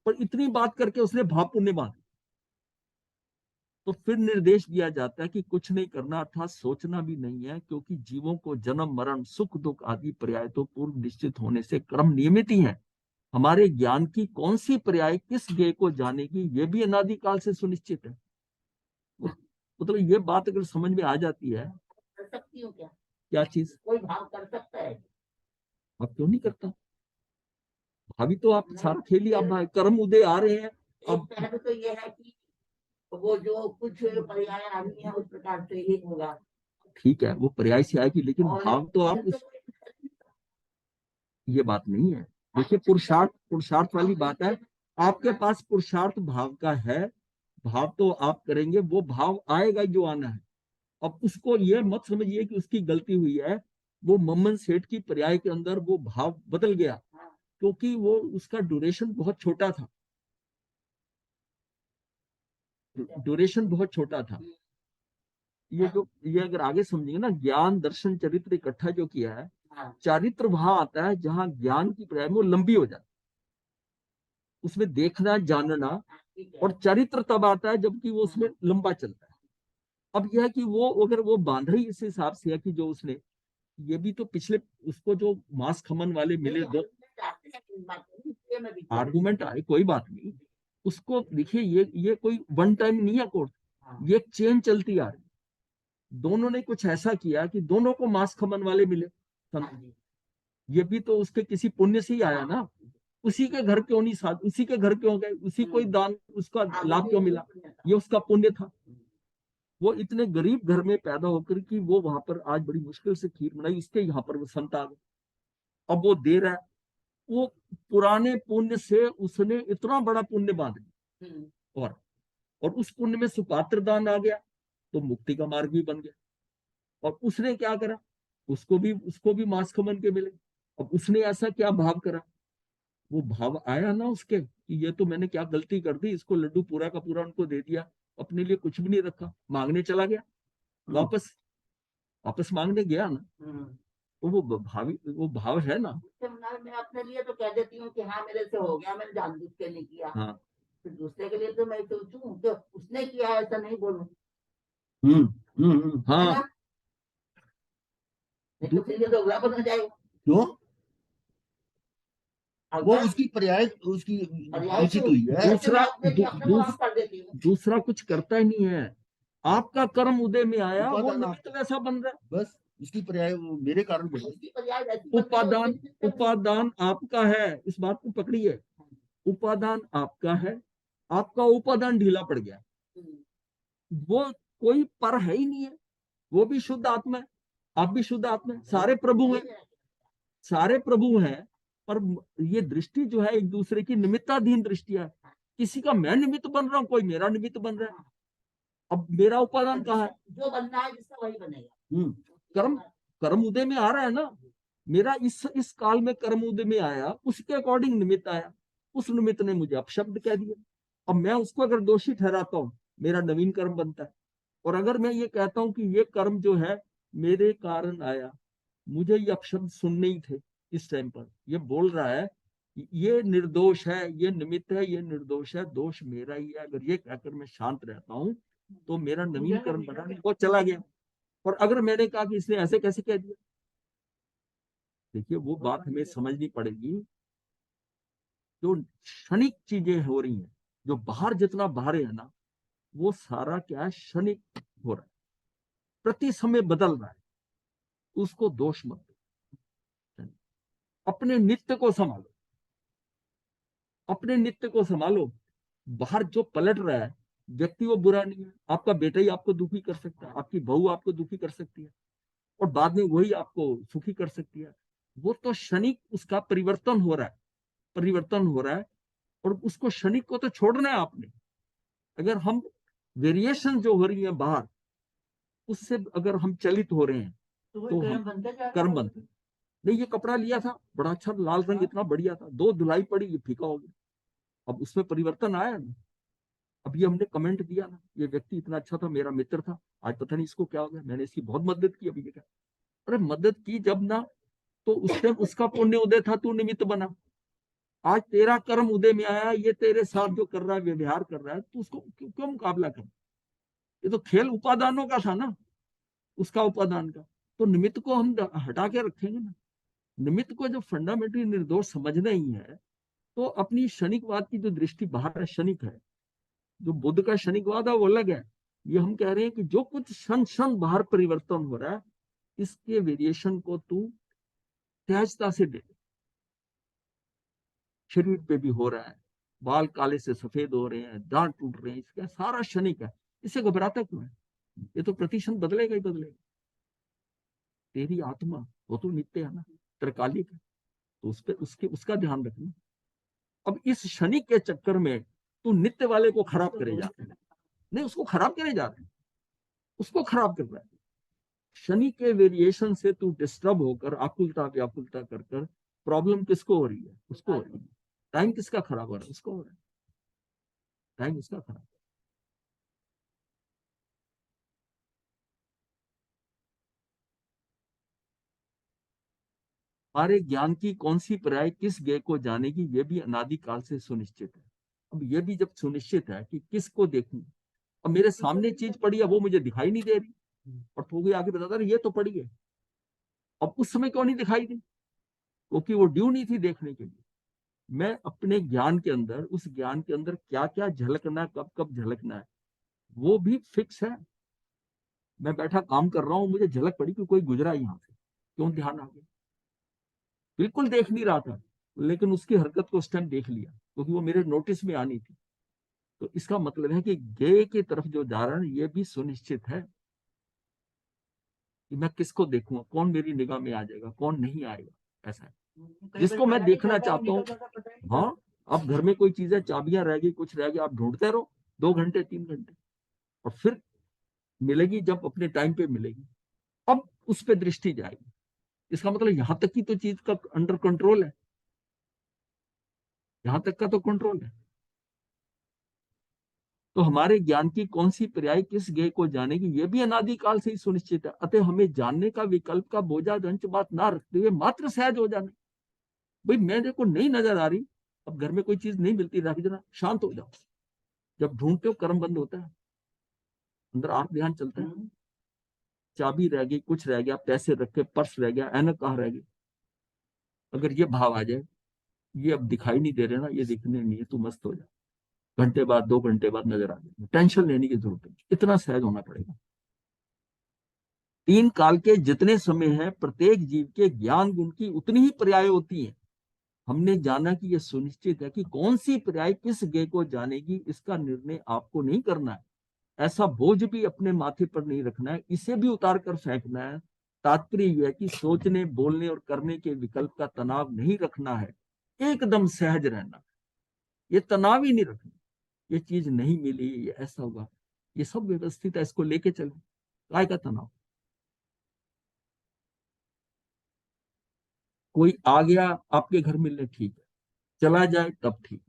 पर इतनी बात करके उसने भाव पुण्य बांध। तो फिर निर्देश दिया जाता है कि कुछ नहीं करना, अर्थात सोचना भी नहीं है, क्योंकि जीवों को जन्म मरण सुख दुख आदि पर्याय तो पूर्व निश्चित होने से क्रम नियमित ही है। हमारे ज्ञान की कौन सी पर्याय किस गेय को जानेगी, ये भी अनादिकाल से सुनिश्चित है। मतलब ये बात अगर समझ में आ जाती है, कर सकती हूँ क्या चीज? कोई भाव कर सकता है? आप क्यों नहीं करता? भाभी तो आप सारा खेल ही, आप कर्म उदय आ रहे हैं। अब पहले तो ये है कि वो जो कुछ पर्याय आनी है, उस प्रकार से ही होगा। ठीक है, वो पर्याय से आएगी, लेकिन भाव तो आप ये बात नहीं है। देखिए, पुरुषार्थ वाली बात है। आपके पास पुरुषार्थ भाव का है, भाव तो आप करेंगे, वो भाव आएगा जो आना है। अब उसको ये मत समझिए कि उसकी गलती हुई है, वो मम्मन सेठ की पर्याय के अंदर वो भाव बदल गया, क्योंकि वो उसका ड्यूरेशन बहुत छोटा था, ड्यूरेशन बहुत छोटा था। ये अगर आगे समझेंगे ना, ज्ञान दर्शन चरित्र इकट्ठा जो किया है, चारित्र वहां आता है जहां ज्ञान की पर्याय में वो लंबी हो जाती है, उसमें देखना जानना, और चरित्र तब आता है जबकि वो उसमें लंबा चलता है। अब यह है कि वो अगर वो बांधा ही इस हिसाब से है कि जो उसने, ये भी तो पिछले उसको जो मांस खमन वाले मिले दो आर्गुमेंट आए, कोई बात नहीं, उसको देखिए, ये कोई वन टाइम नहीं है कोर्स, ये एक चेन चलती आ रही। दोनों ने कुछ ऐसा किया कि दोनों को मांस खमन वाले मिले, ये भी तो उसके किसी पुण्य से ही आया ना। उसी के घर क्यों नहीं साथ, उसी के घर क्यों गए, उसी को ही दान, उसका लाभ क्यों मिला? ये उसका पुण्य था। वो इतने गरीब घर में पैदा होकर कि वो वहां पर आज बड़ी मुश्किल से खीर बनाई, इसके यहाँ पर वो संत आ गए, अब वो दे रहा है। वो पुराने पुण्य से उसने इतना बड़ा पुण्य बांध दिया, और उस पुण्य में सुपात्र दान आ गया, तो मुक्ति का मार्ग भी बन गया। और उसने क्या करा? उसको भी मांस खमन के मिले। अब उसने ऐसा क्या भाव करा वो भाव आया ना उसके कि ये तो मैंने क्या गलती कर दी, इसको लड्डू पूरा का पूरा उनको दे दिया, अपने लिए कुछ भी नहीं रखा, मांगने चला गया, वापस वापस मांगने गया ना, तो वो भाव है ना। मैं अपने लिए तो कह देती हूँ कि हाँ मेरे से हो गया, मैंने जानबूझ के नहीं किया। हाँ फिर दूसरे के लिए तो मैं सोचूं कि उसने किया है, ऐसा नहीं बोलूं, है हाँ ना? नहीं तो फिर ये तो उगलापन हो जाएगा। क्यों? वो अगर उसकी पर्याय, उसकी पर्याय उचित तो हुई है। जैसे मैं अपने लिए अपना माफ कर देती हूँ। दूसरा कुछ करता ही नहीं है, आपका कर्म उदय में आया, वो उपादान निमित्त वैसा बन रहा है। बस उसकी पर्याय वो मेरे कारण बनी। उसकी पर्याय वैसी बनती है, उपादान उसके निमित्त में। उपादान आपका है, इस बात को पकड़िए, उपादान आपका है, आपका उपादान ढीला पड़ गया, वो कोई पर है ही नहीं है, वो भी शुद्ध आत्मा है, आप भी शुद्ध आत्मा है, सारे प्रभु हैं, सारे प्रभु हैं, पर ये दृष्टि जो है एक दूसरे की निमित्ताधीन दृष्टि है, किसी का मैं निमित्त बन रहा हूं, कोई मेरा निमित्त बन रहा है। अब मेरा उपादान कहाँ है? जो बनना है जिसका वही बनेगा। कर्म कर्म उदय में आ रहा है ना, मेरा इस काल में कर्म उदय में आया, उसके अकॉर्डिंग निमित्त आया, उस निमित्त ने मुझे अपशब्द कह दिया, अब मैं उसको अगर दोषी ठहराता हूं, मेरा नवीन कर्म बनता है। और अगर मैं ये कहता हूं कि ये कर्म जो है मेरे कारण आया, मुझे ये अपशब्द सुनने ही थे, इस टाइम पर ये बोल रहा है ये निर्दोष है, ये निमित्त है, ये निर्दोष है, दोष मेरा ही है, अगर ये कहकर मैं शांत रहता हूं तो मेरा नवीन कर्म बना नहीं, वो चला गया। और अगर मैंने कहा कि इसने ऐसे कैसे कह दिया, देखिए वो बात हमें समझनी पड़ेगी, जो क्षणिक चीजें हो रही हैं, जो बाहर जितना बाहर है ना, वो सारा क्या है, क्षणिक हो रहा है, प्रति समय बदल रहा है, उसको दोष मत दो, अपने नित्य को संभालो, अपने नित्य को संभालो। बाहर जो पलट रहा है व्यक्ति वो बुरा नहीं है, आपका बेटा ही आपको दुखी कर सकता है, आपकी बहू आपको दुखी कर सकती है, और बाद में वही आपको सुखी कर सकती है, वो तो क्षणिक उसका परिवर्तन हो रहा है, परिवर्तन हो रहा है, और उसको क्षणिक को तो छोड़ना है आपने। अगर हम वेरिएशन जो हो रही है बाहर, उससे अगर हम चलित हो रहे हैं तो हम कर्म बनते। नहीं, ये कपड़ा लिया था बड़ा अच्छा, लाल रंग इतना बढ़िया था, 2 धुलाई पड़ी, ये फीका हो गया, अब उसमें परिवर्तन आया ना। अब ये हमने कमेंट दिया ना, ये व्यक्ति इतना अच्छा था, मेरा मित्र था, आज पता नहीं इसको क्या हो गया, मैंने इसकी बहुत मदद की, अभी ये क्या, अरे मदद की जब ना, तो उस टाइम उसका पुण्य उदय था, तू निमित्त बना, आज तेरा कर्म उदय में आया, ये तेरे साथ जो कर रहा है, व्यवहार कर रहा है, तो उसको क्यों मुकाबला कर, ये तो खेल उपादानों का था ना, उसका उपादान का, तो निमित्त को हम हटा के रखेंगे ना। निमित्त को जब फंडामेंटली निर्दोष समझना ही है, तो अपनी क्षणिकवाद की जो दृष्टि बाहर है, क्षणिक है, जो बुद्ध का क्षणिकवाद है वो अलग है। ये हम कह रहे हैं कि जो कुछ क्षण क्षण बाहर परिवर्तन हो रहा है, इसके वेरिएशन को तू सहजता से दे। शरीर पे भी हो रहा है, बाल काले से सफेद हो रहे हैं, दांत टूट रहे हैं, इसका सारा क्षणिक है, इससे घबराता क्यों है? ये तो प्रतिक्षण बदलेगा ही बदलेगा। तेरी आत्मा वो तो नित्य है ना, त्रकालिक है, तो उस पर उसका ध्यान रखना। अब इस क्षणिक के चक्कर में तू नित्य वाले को खराब करे जा रहे, नहीं उसको खराब करे जा रहे, उसको खराब कर रहा है। शनि के वेरिएशन से तू डिस्टर्ब होकर आकुलता व्याकुलता कर कर प्रॉब्लम किसको हो रही है? उसको हो रही है। टाइम किसका खराब हो रहा है? उसको हो रहा है, टाइम उसका खराब। हमारे ज्ञान की कौन सी पर्याय किस ज्ञ को जानेगी, ये भी अनादिकाल से सुनिश्चित है। अब ये भी जब सुनिश्चित है कि किसको देखूं, अब मेरे सामने चीज पड़ी है वो मुझे दिखाई नहीं दे रही, और तो कोई आगे बताता ये तो पड़ी है, अब उस समय क्यों नहीं दिखाई दी? क्योंकि वो ड्यू नहीं थी देखने के लिए। मैं अपने ज्ञान के अंदर, उस ज्ञान के अंदर क्या क्या झलकना है, कब कब झलकना है, वो भी फिक्स है। मैं बैठा काम कर रहा हूं, मुझे झलक पड़ी कि कोई गुजरा यहाँ से, क्यों ध्यान आ गया, बिल्कुल देख नहीं रहा था, लेकिन उसकी हरकत को उस टाइम देख लिया, क्योंकि वो मेरे नोटिस में आनी थी। तो इसका मतलब है कि ज्ञेय की तरफ जो जा रहा है, ये भी सुनिश्चित है कि मैं किसको देखूंगा, कौन मेरी निगाह में आ जाएगा, कौन नहीं आएगा। ऐसा है जिसको मैं देखना चाहता हूँ। हाँ, अब घर में कोई चीजें, चाबियां रह गई, कुछ रह गया, आप ढूंढते रहो 2 घंटे 3 घंटे, और फिर मिलेगी जब अपने टाइम पे मिलेगी, अब उस पर दृष्टि जाएगी। इसका मतलब यहां तक की तो चीज का अंडर कंट्रोल है। यहां तक का तो कंट्रोल है। तो हमारे ज्ञान की कौन सी पर्याय किस गेय को जानेगी, ये भी अनादिकाल से ही सुनिश्चित है। अतः हमें जानने का विकल्प का बोझा अंश बात ना रखते हुए मात्र सहज हो जाना। भाई मेरे को नहीं नजर आ रही, अब घर में कोई चीज नहीं मिलती, रख देना, शांत हो जाओ। जब ढूंढते हो कर्म बंद होता है, अंदर आत्म ध्यान चलता है। चाबी रह गई, कुछ रह गया, पैसे रखे, पर्स रह गया, ऐनक कहाँ रह गई, अगर ये भाव आ जाए, ये अब दिखाई नहीं दे रहे ना, ये दिखने नहीं है, तू मस्त हो जा, घंटे बाद 2 घंटे बाद नजर आ जाए, टेंशन लेने की जरूरत नहीं, इतना सहज होना पड़ेगा। 3 काल के जितने समय है, प्रत्येक जीव के ज्ञान गुण की उतनी ही पर्याय होती है। हमने जाना कि यह सुनिश्चित है कि कौन सी पर्याय किस गेय को जानेगी, इसका निर्णय आपको नहीं करना है। ऐसा बोझ भी अपने माथे पर नहीं रखना है, इसे भी उतार कर फेंकना है। तात्पर्य यह है कि सोचने, बोलने और करने के विकल्प का तनाव नहीं रखना है, एकदम सहज रहना। ये तनाव ही नहीं रखना, ये चीज नहीं मिली, ये ऐसा होगा, ये सब व्यवस्थित है, इसको लेके चले, काय का तनाव। कोई आ गया आपके घर मिलने, ठीक है, चला जाए तब ठीक है।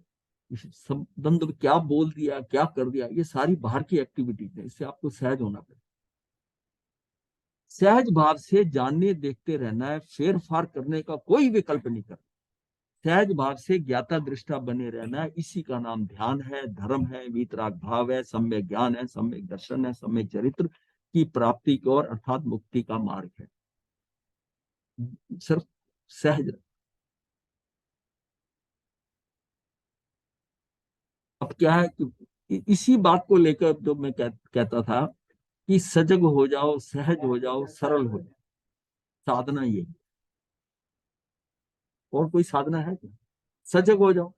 इस संबंध में क्या बोल दिया, क्या कर दिया, ये सारी बाहर की एक्टिविटीज है, इससे आपको सहज होना पड़ेगा। सहज भाव से जानने देखते रहना है, फेर फार करने का कोई विकल्प नहीं करना। सहज भाव से ज्ञाता दृष्टा बने रहना है, इसी का नाम ध्यान है, धर्म है, वीतराग भाव है, सम्यक ज्ञान है, सम्यक दर्शन है, सम्यक चरित्र की प्राप्ति की ओर अर्थात मुक्ति का मार्ग है। सिर्फ सहज। अब क्या है कि इसी बात को लेकर जो मैं कहता था कि सजग हो जाओ, सहज हो जाओ, सरल हो जाओ, साधना ये है। और कोई साधना है क्या? सजग हो जाओ,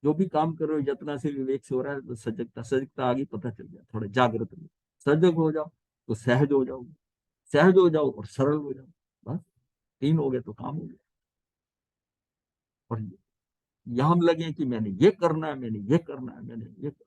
जो भी काम कर रहे हो यत्न से विवेक से हो रहा है, तो सजगता सजगता आगे पता चल जाए, थोड़ा जागृत हो। सजग हो जाओ तो सहज हो जाओ, सहज हो जाओ और सरल हो जाओ, बस 3 हो गए तो काम हो गया। और यहाँ हम लगे कि मैंने ये करना है, मैंने ये करना है, मैंने ये करना।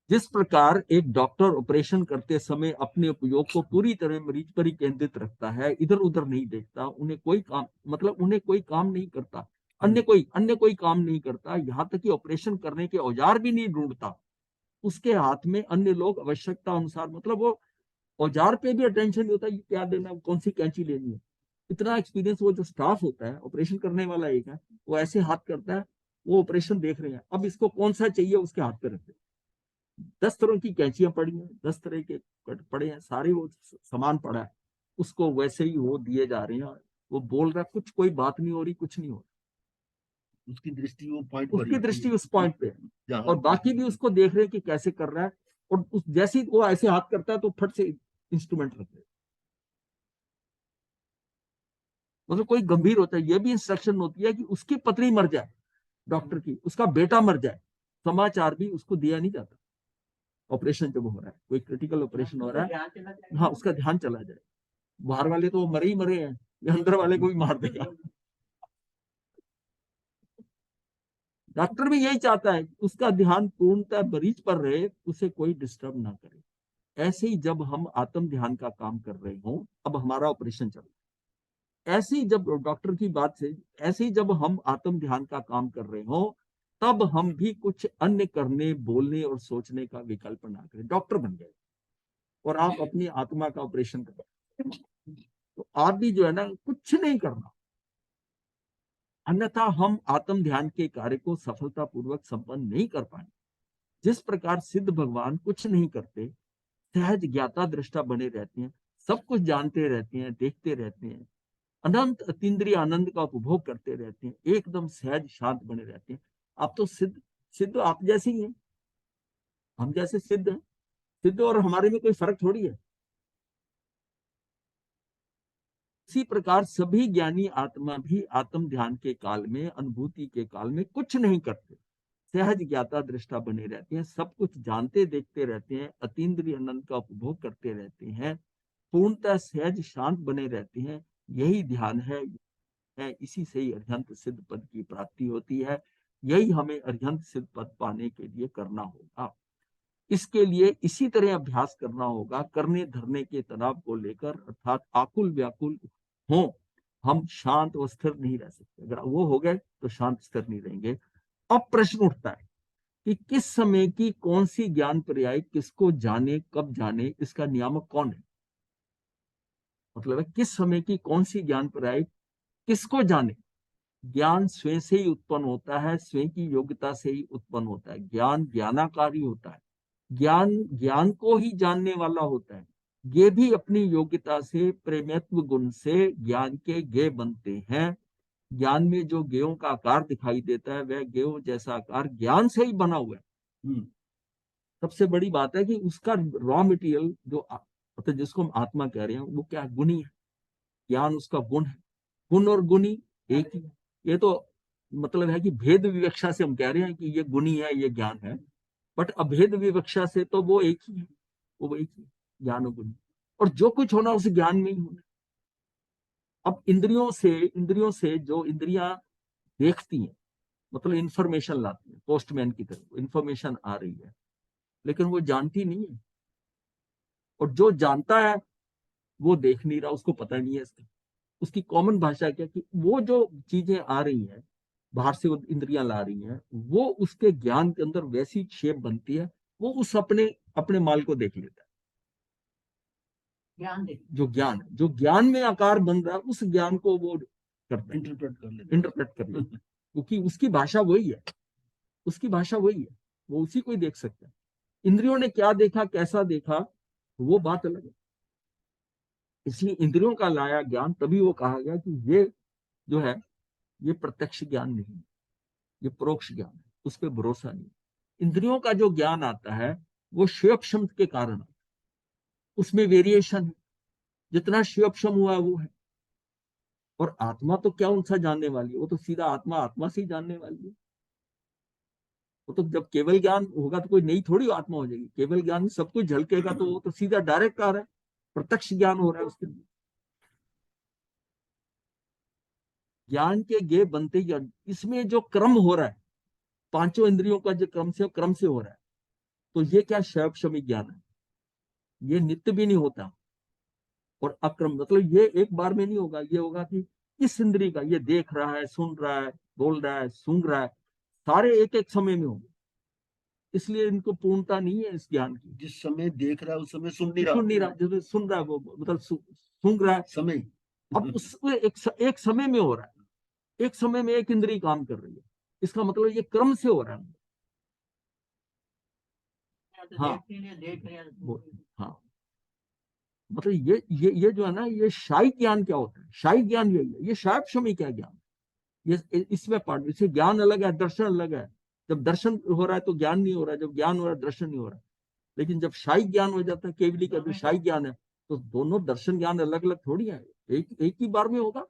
जिस प्रकार एक डॉक्टर ऑपरेशन करते समय अपने उपयोग को पूरी तरह मरीज पर ही केंद्रित रखता है, इधर उधर नहीं देखता, उन्हें कोई काम, मतलब उन्हें कोई काम नहीं करता, अन्य कोई काम नहीं करता, यहाँ तक कि ऑपरेशन करने के औजार भी नहीं ढूंढता, उसके हाथ में अन्य लोग आवश्यकता अनुसार, मतलब वो औजार पे भी अटेंशन नहीं होता, ये क्या देना है, कौन सी कैंची लेनी है। इतना एक्सपीरियंस वो जो स्टाफ होता है, ऑपरेशन करने वाला एक है, वो ऐसे हाथ करता है, वो ऑपरेशन देख रहे हैं, अब इसको कौन सा चाहिए उसके हाथ पे रखते हैं। 10 तरह की कैंचियां पड़ी हैं, 10 तरह के कट पड़े हैं, सारे वो सामान पड़ा है, उसको वैसे ही वो दिए जा रहे हैं। वो बोल रहा है, कुछ कोई बात नहीं हो रही, कुछ नहीं हो रहा, उसकी दृष्टि वो पॉइंट उसकी दृष्टि उस पॉइंट पे है, और बाकी भी उसको देख रहे हैं कि कैसे कर रहा है। और उस जैसे ही वो ऐसे हाथ करता है तो फट से इंस्ट्रूमेंट रख दे। मतलब कोई गंभीर होता है, ये भी इंस्ट्रक्शन होती है कि उसकी पत्नी मर जाए, डॉक्टर की, उसका बेटा मर जाए, समाचार भी उसको दिया नहीं जाता। ऑपरेशन जब हो रहा है, कोई क्रिटिकल ऑपरेशन हो रहा है, हाँ, उसका ध्यान चला जाए। बाहर वाले तो मरे ही मरे हैं, ये अंदर वाले को भी मार देगा। डॉक्टर भी यही चाहता है, उसका ध्यान पूर्णतः मरीज पर रहे, उसे कोई डिस्टर्ब ना करे। ऐसे ही जब हम आत्म ध्यान का काम कर रहे हो, अब हमारा ऑपरेशन चल रहा है, ऐसे ही जब डॉक्टर की बात से, ऐसे ही जब हम आत्म ध्यान का काम कर रहे हो, तब हम भी कुछ अन्य करने, बोलने और सोचने का विकल्प ना करें। डॉक्टर बन गए और आप अपनी आत्मा का ऑपरेशन कर रहे हो, तो आप भी जो है ना, कुछ नहीं करना, अन्यथा हम आत्म ध्यान के कार्य को सफलतापूर्वक संपन्न नहीं कर पाएंगे। जिस प्रकार सिद्ध भगवान कुछ नहीं करते, सहज ज्ञाता दृष्टा बने रहते हैं, सब कुछ जानते रहते हैं, देखते रहते हैं, अनंत अतीन्द्रिय आनंद का उपभोग करते रहते हैं, एकदम सहज शांत बने रहते हैं। आप तो सिद्ध, सिद्ध आप जैसे ही हैं, हम जैसे सिद्ध हैं। सिद्ध और हमारे में कोई फर्क थोड़ी है। इसी प्रकार सभी ज्ञानी आत्मा भी आत्म ध्यान के काल में, अनुभूति के काल में कुछ नहीं करते, सहज ज्ञाता दृष्टा बने रहते हैं, सब कुछ जानते देखते रहते हैं, अतीन्द्रिय आनंद का उपभोग करते रहते हैं, पूर्णतः सहज शांत बने रहते हैं। यही ध्यान है, इसी से ही अर्हंत सिद्ध पद की प्राप्ति होती है। यही हमें अर्हंत सिद्ध पद पाने के लिए करना होगा। इसके लिए इसी तरह अभ्यास करना होगा, करने धरने के तनाव को लेकर, अर्थात आकुल व्याकुल हो हम शांत व स्थिर नहीं रह सकते। अगर वो हो गए तो शांत स्थिर नहीं रहेंगे। अब प्रश्न उठता है कि किस समय की कौन सी ज्ञान पर्याय किसको जाने, कब जाने, इसका नियामक कौन है? मतलब है किस समय की कौन सी ज्ञान पर्याय किसको जाने। ज्ञान स्वयं से ही उत्पन्न होता है, स्वयं की योग्यता से ही उत्पन्न होता है। ज्ञान ज्ञानाकारी होता है, ज्ञान ज्ञान को ही जानने वाला होता है। ये भी अपनी योग्यता से, प्रेमत्व गुण से ज्ञान के ज्ञेय बनते हैं। ज्ञान में जो ज्ञेयों का आकार दिखाई देता है वह ज्ञेयों जैसा आकार ज्ञान से ही बना हुआ है। सबसे बड़ी बात है कि उसका रॉ मटेरियल जो मतलब जिसको हम आत्मा कह रहे हैं वो क्या है? गुणी है। ज्ञान उसका गुण है। गुण और गुणी एक ही है। ये तो मतलब है कि भेद विवक्षा से हम कह रहे हैं कि ये गुणी है, ये ज्ञान है, बट अभेद विवक्षा से तो वो एक ही है, वो एक ही ज्ञान और गुणी। और जो कुछ होना उस ज्ञान में ही होना। अब इंद्रियों से जो इंद्रियां देखती हैं, मतलब इंफॉर्मेशन लाती है, पोस्टमैन की तरह इंफॉर्मेशन आ रही है, लेकिन वो जानती नहीं है। और जो जानता है वो देख नहीं रहा, उसको पता नहीं है इसका। उसकी कॉमन भाषा क्या कि वो जो चीजें आ रही हैं बाहर से, वो इंद्रियां ला रही हैं, वो उसके ज्ञान के अंदर वैसी शेप बनती है, वो उस अपने अपने माल को देख लेता है। जो ज्ञान में आकार बन रहा है उस ज्ञान को वो करता है, इंटरप्रेट कर लेता है, क्योंकि उसकी भाषा वही है, उसकी भाषा वही है, वो उसी को ही देख सकता है। इंद्रियों ने क्या देखा, कैसा देखा, वो बात अलग है। इसलिए इंद्रियों का लाया ज्ञान, तभी वो कहा गया कि ये जो है ये प्रत्यक्ष ज्ञान नहीं, ये परोक्ष ज्ञान है, उस पर भरोसा नहीं। इंद्रियों का जो ज्ञान आता है वो श्वेपशम के कारण, उसमें वेरिएशन है, जितना श्वेपशम हुआ वो है। और आत्मा तो क्या उनसा जानने वाली है, वो तो सीधा आत्मा आत्मा से ही जानने वाली है। वो तो जब केवल ज्ञान होगा तो कोई नई थोड़ी आत्मा हो जाएगी। केवल ज्ञान में सब कुछ झलकेगा, तो वो तो सीधा डायरेक्ट आ रहा है, प्रत्यक्ष ज्ञान हो रहा है उसके अंदर। ज्ञान के गे बनते ही इसमें जो क्रम हो रहा है, पांचों इंद्रियों का जो क्रम से हो रहा है, तो ये क्या शैवक्षमिक ज्ञान है। ये नित्य भी नहीं होता। और अक्रम मतलब ये एक बार में नहीं होगा, ये होगा कि इस इंद्रिय का ये देख रहा है, सुन रहा है, बोल रहा है, सूंघ रहा है, सारे एक एक समय में होंगे। इसलिए इनको पूर्णता नहीं है इस ज्ञान की। जिस समय देख रहा है उस समय सुन नहीं रहा, जब सुन रहा है वो मतलब सूंघ रहा है समय। अब उसमें एक समय में हो रहा है, एक समय में एक इंद्रिय काम कर रही है। इसका मतलब ये क्रम से हो रहा है। हाँ हाँ, मतलब ये जो है ना, ये शाही ज्ञान क्या होता है? शाही ज्ञान यही है, ये शायद क्षमी क्या ज्ञान, ये इसमें पार्ट, इसे ज्ञान अलग है, दर्शन अलग है। जब दर्शन हो रहा है तो ज्ञान नहीं हो रहा है, जब ज्ञान हो रहा है दर्शन नहीं हो रहा है। लेकिन जब शाही ज्ञान हो जाता है, केवली का भी शाही ज्ञान है, तो दोनों दर्शन ज्ञान अलग अलग थोड़ी है, एक ही बार में होगा,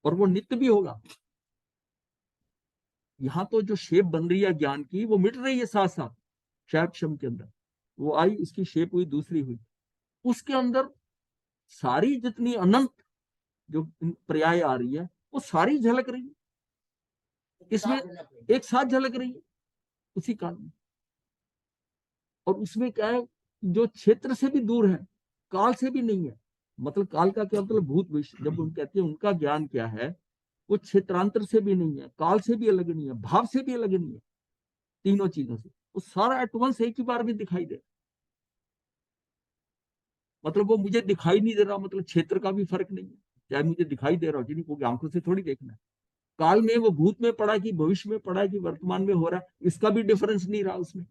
और वो नित्य भी होगा। यहाँ तो जो शेप बन रही है ज्ञान की, वो मिट रही है साथ साथ। शैप क्षम के अंदर वो आई, उसकी शेप हुई, दूसरी हुई, उसके अंदर सारी जितनी अनंत जो पर्याय आ रही है वो सारी झलक रही है, इसमें एक साथ झलक रही है उसी काल में। और उसमें क्या है, जो क्षेत्र से भी दूर है, काल से भी नहीं है। मतलब काल का क्या मतलब? भूत विश्व। जब हम कहते हैं उनका ज्ञान क्या है, वो क्षेत्रांतर से भी नहीं है, काल से भी अलग नहीं है, भाव से भी अलग नहीं है, तीनों चीजों से वो सारा एट वंस एक ही बार में दिखाई दे। मतलब वो मुझे दिखाई नहीं दे रहा, मतलब क्षेत्र का भी फर्क नहीं है, चाहे मुझे दिखाई दे रहा हो, जिन्हीं को आंखों से थोड़ी देखना है। काल में वो भूत में पड़ा कि भविष्य में पड़ा कि वर्तमान में हो रहा है, इसका भी डिफरेंस नहीं रहा उसमें,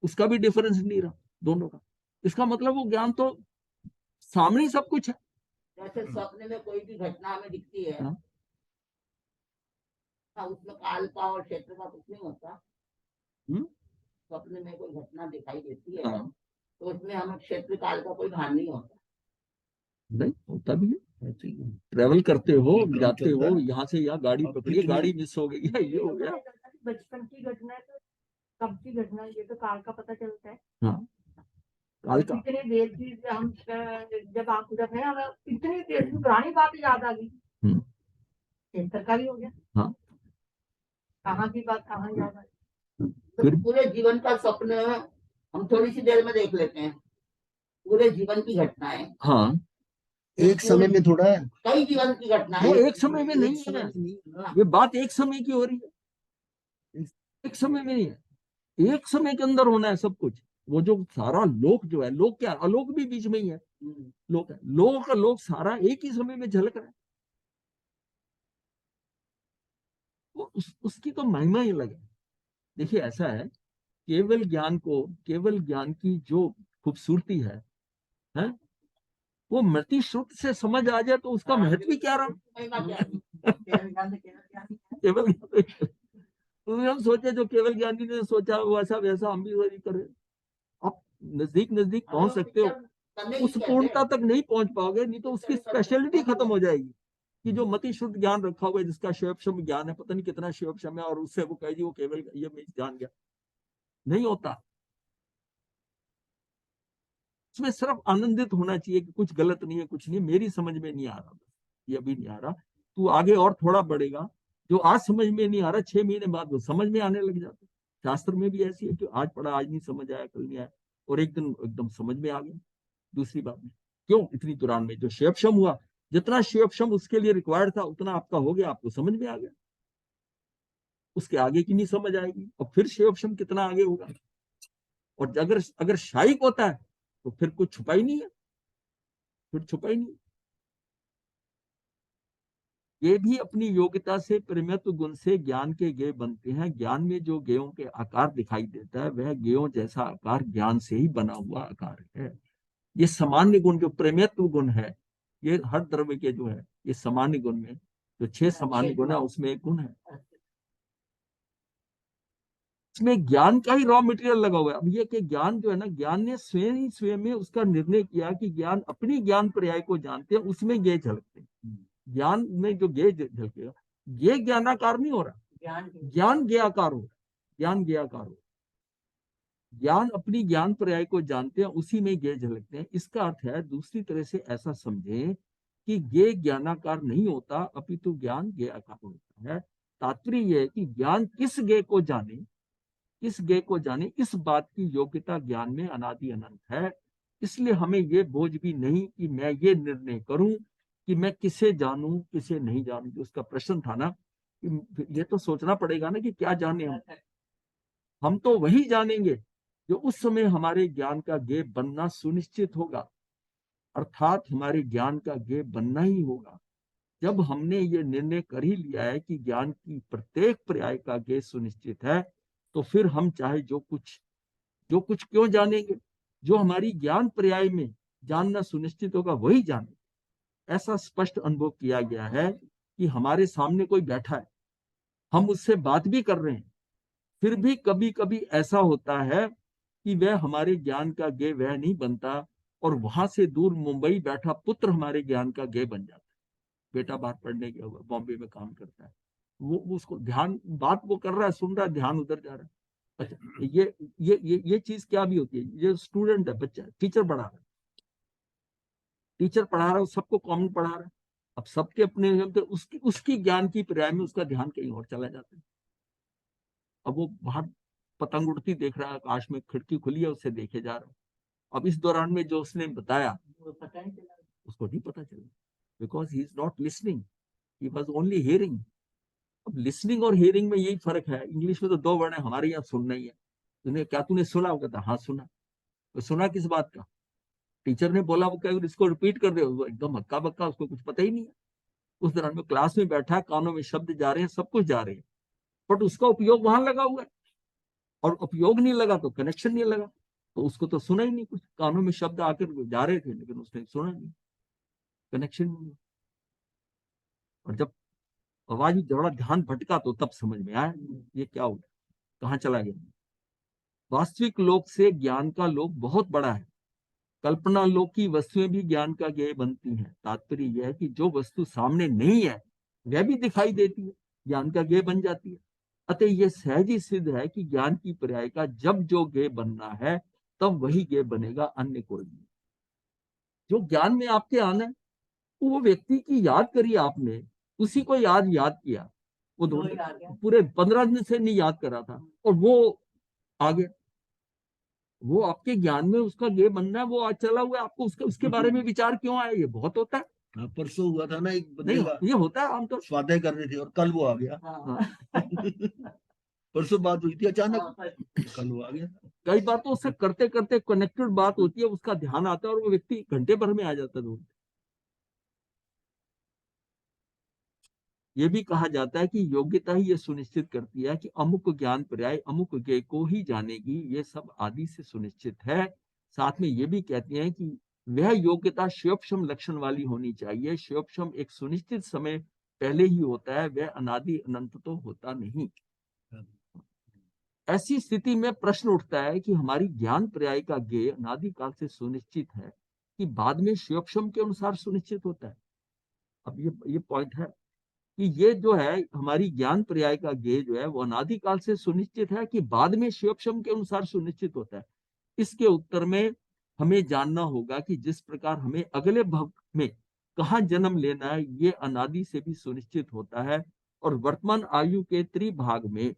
उसका भी डिफरेंस नहीं रहा दोनों का। इसका मतलब वो ज्ञान तो सामने ही सब कुछ है। जैसे स्वप्न में कोई भी घटना हमें दिखती है, हाँ? उसमें काल का और क्षेत्र का कुछ नहीं होता। स्वप्न में कोई घटना दिखाई देती है, हाँ। तो उसमें हमें क्षेत्र काल का कोई भान नहीं होता। नहीं होता भी है। ट्रेवल करते हो, जाते हो, यहाँ से यहाँ गाड़ी पकड़िए, गाड़ी मिस हो गई है, ये हो गया। बचपन की घटना है तो कब की घटना है, ये तो काल का पता चलता है। हाँ, काल का। इतनी देर की हम जब आप जब है हमें इतनी देर की पुरानी बात याद आ गई, क्षेत्र का भी हो गया। हाँ, कहाँ की बात कहाँ याद आ गई। तो पूरे जीवन का स्वप्न हम थोड़ी सी देर में देख लेते हैं, पूरे जीवन की घटना है। हाँ, एक समय में थोड़ा है। कई जीवन की घटना वो है। एक समय में नहीं है, ये बात एक समय की हो रही है, एक समय में नहीं है, एक समय के अंदर होना है सब कुछ। वो जो सारा लोक जो है, लोक क्या, अलोक भी बीच में ही है, लोक है, लोक लोक सारा एक ही समय में झलक रहा है। वो उसकी तो महिमा ही अलग है। देखिए ऐसा है, केवल ज्ञान को, केवल ज्ञान की जो खूबसूरती है वो मृति श्रुत से समझ आ जाए तो उसका महत्व ही क्या रहा। केवल तो हम सोचे जो केवल ज्ञानी ने सोचा वैसा वैसा हम भी वही करें। आप नजदीक नजदीक पहुंच सकते हो, उस पूर्णता तक नहीं पहुंच पाओगे, नहीं तो उसकी स्पेशलिटी खत्म हो जाएगी। कि जो मति शुद्ध ज्ञान रखा हुआ है, जिसका शिवक्षम ज्ञान है, पता नहीं कितना शिवक्षम है, और उससे वो कहे जी वो केवल ये मैं जान गया, नहीं होता। उसमें सिर्फ आनंदित होना चाहिए कि कुछ गलत नहीं है, कुछ नहीं, मेरी समझ में नहीं आ रहा, ये अभी नहीं आ रहा, तू आगे और थोड़ा बढ़ेगा। जो आज समझ में नहीं आ रहा, 6 महीने बाद वो समझ में आने लग जाता है। शास्त्र में भी ऐसी है कि आज पढ़ा, आज नहीं समझ आया, कल नहीं आया, और एक दिन एकदम समझ में आ गया। दूसरी बात में क्यों इतनी तुरान में जो शिवक्षम हुआ, जितना शिवक्षम उसके लिए रिक्वायर्ड था उतना आपका हो गया, आपको समझ में आ गया, उसके आगे की नहीं समझ आएगी, और फिर शिवक्षम कितना आगे होगा। और अगर अगर शायिक होता है तो फिर कुछ छुपा ही नहीं है, फिर छुपा ही नहीं। ये भी अपनी योग्यता से परिमित गुण से ज्ञान के गेय बनते हैं। ज्ञान में जो गेयों के आकार दिखाई देता है वह गेयों जैसा आकार ज्ञान से ही बना हुआ आकार है। ये सामान्य गुण जो प्रमेयत्व गुण है, ये हर द्रव्य के जो है, ये सामान्य गुण में जो 6 सामान्य गुण है उसमें एक गुण है। इसमें ज्ञान का ही रॉ मटेरियल लगा हुआ है। अब ये कि ज्ञान जो है ना, ज्ञान ने स्वयं ही स्वयं में उसका निर्णय किया कि ज्ञान अपनी ज्ञान पर्याय को जानते हैं, उसमें गेय झलकते हैं। ज्ञान में जो गेय झलकेगा, ये ज्ञानाकार नहीं हो रहा, ज्ञान ज्ञाकार हो, ज्ञान ज्ञाकार हो। ज्ञान अपनी ज्ञान पर्याय को जानते हैं, उसी में गेय झलकते हैं। इसका अर्थ है, दूसरी तरह से ऐसा समझें कि गेय ज्ञानाकार नहीं होता, अपितु ज्ञान ज्ञाकार होता है। तात्पर्य यह है कि ज्ञान किस गेय को जाने, इस गेय को जाने, इस बात की योग्यता ज्ञान में अनादि अनंत है। इसलिए हमें ये बोझ भी नहीं कि मैं ये निर्णय करूं कि मैं किसे जानूं किसे नहीं जानूं। जो उसका प्रश्न था ना, कि ये तो सोचना पड़ेगा ना कि क्या जाने हम तो वही जानेंगे जो उस समय हमारे ज्ञान का गेय बनना सुनिश्चित होगा। अर्थात हमारे ज्ञान का गेय बनना ही होगा। जब हमने ये निर्णय कर ही लिया है कि ज्ञान की प्रत्येक पर्याय का गेय सुनिश्चित है, तो फिर हम चाहे जो कुछ क्यों जानेंगे, जो हमारी ज्ञान पर्याय में जानना सुनिश्चित होगा वही जाने। ऐसा स्पष्ट अनुभव किया गया है कि हमारे सामने कोई बैठा है, हम उससे बात भी कर रहे हैं, फिर भी कभी कभी ऐसा होता है कि वह हमारे ज्ञान का गेय वह नहीं बनता, और वहां से दूर मुंबई बैठा पुत्र हमारे ज्ञान का गेय बन जाता है। बेटा बाहर पढ़ने गया हुआ, बॉम्बे में काम करता है, वो उसको ध्यान, बात वो कर रहा है, सुन रहा है, ध्यान उधर जा रहा है। अच्छा, ये चीज क्या भी होती है, ये स्टूडेंट है, बच्चा है, टीचर पढ़ा रहा है, टीचर पढ़ा रहा है, सबको कॉमन पढ़ा रहा है। अब सबके अपने उसकी ज्ञान की पर्याय में उसका ध्यान कहीं और चला जाता है। अब वो बाहर पतंग उड़ती देख रहा है, आकाश में खिड़की खुली है, उससे देखे जा रहा है। अब इस दौरान में जो उसने बताया उसको नहीं पता चला, because he is not listening, he was only hearing. अब लिसनिंग और हियरिंग में यही फर्क है। इंग्लिश में तो 2 वर्ड है, हमारे यहाँ सुनना ही है। तूने सुना? वो कहता हाँ सुना। तो सुना किस बात का? टीचर ने बोला, वो कह इसको रिपीट कर दे, वो एकदम हक्का बक्का, उसको कुछ पता ही नहीं है। उस दौरान में क्लास में बैठा है, कानों में शब्द जा रहे हैं, सब कुछ जा रहे हैं, बट उसका उपयोग वहां लगा हुआ है, और उपयोग नहीं लगा तो कनेक्शन नहीं लगा, तो उसको तो सुना ही नहीं कुछ। कानों में शब्द आकर जा रहे थे लेकिन उसने सुना नहीं, कनेक्शन नहीं। और जब आवाज में थोड़ा ध्यान भटका तो तब समझ में आया ये क्या हो गया, कहाँ चला गया। वास्तविक लोक से ज्ञान का लोक बहुत बड़ा है। कल्पना लोक की वस्तुएं भी ज्ञान का गेय बनती हैं। तात्पर्य यह है कि जो वस्तु सामने नहीं है वह भी दिखाई देती है, ज्ञान का गेय बन जाती है। अतः यह सहज ही सिद्ध है कि ज्ञान की पर्याय का जब जो गेय बनना है तब वही गेय बनेगा, अन्य कोई नहीं। जो ज्ञान में आपके आना है, वो व्यक्ति की याद करी आपने, उसी को याद किया, वो पूरे 15 दिन से नहीं याद कर रहा था, और वो आ गया। वो आपके ज्ञान में उसका ये बनना है, वो आज चला हुआ है, आपको उसके उसके बारे में विचार क्यों आया? ये बहुत होता है। हाँ, परसों हुआ था ना, एक बंदे नहीं, का ये होता है आमतौर स्वाध्याय कर रहे थे और कल वो आ गया। परसों बात हुई थी अचानक, कल वो आ गया। कई बार तो उससे करते करते कनेक्टेड बात होती है, उसका ध्यान आता है और वो व्यक्ति घंटे भर में आ जाता है। ये भी कहा जाता है कि योग्यता ही ये सुनिश्चित करती है कि अमुक ज्ञान पर्याय अमुक ज्ञेय को ही जानेगी, ये सब आदि से सुनिश्चित है। साथ में ये भी कहते हैं कि वह योग्यता श्योपशम लक्षण वाली होनी चाहिए। श्योपशम एक सुनिश्चित समय पहले ही होता है, वह अनादि अनंत तो होता नहीं। ऐसी स्थिति में प्रश्न उठता है कि हमारी ज्ञान पर्याय का ज्ञेय अनादि काल से सुनिश्चित है कि बाद में श्योपशम के अनुसार सुनिश्चित होता है। अब ये पॉइंट है कि ये जो है हमारी ज्ञान पर्याय का ज्ञेय जो है वो अनादिकाल से सुनिश्चित है कि बाद में श्योपशम के अनुसार सुनिश्चित होता है। इसके उत्तर में हमें जानना होगा कि जिस प्रकार हमें अगले भव में कहाँ जन्म लेना है, ये अनादि से भी सुनिश्चित होता है, और वर्तमान आयु के त्रिभाग में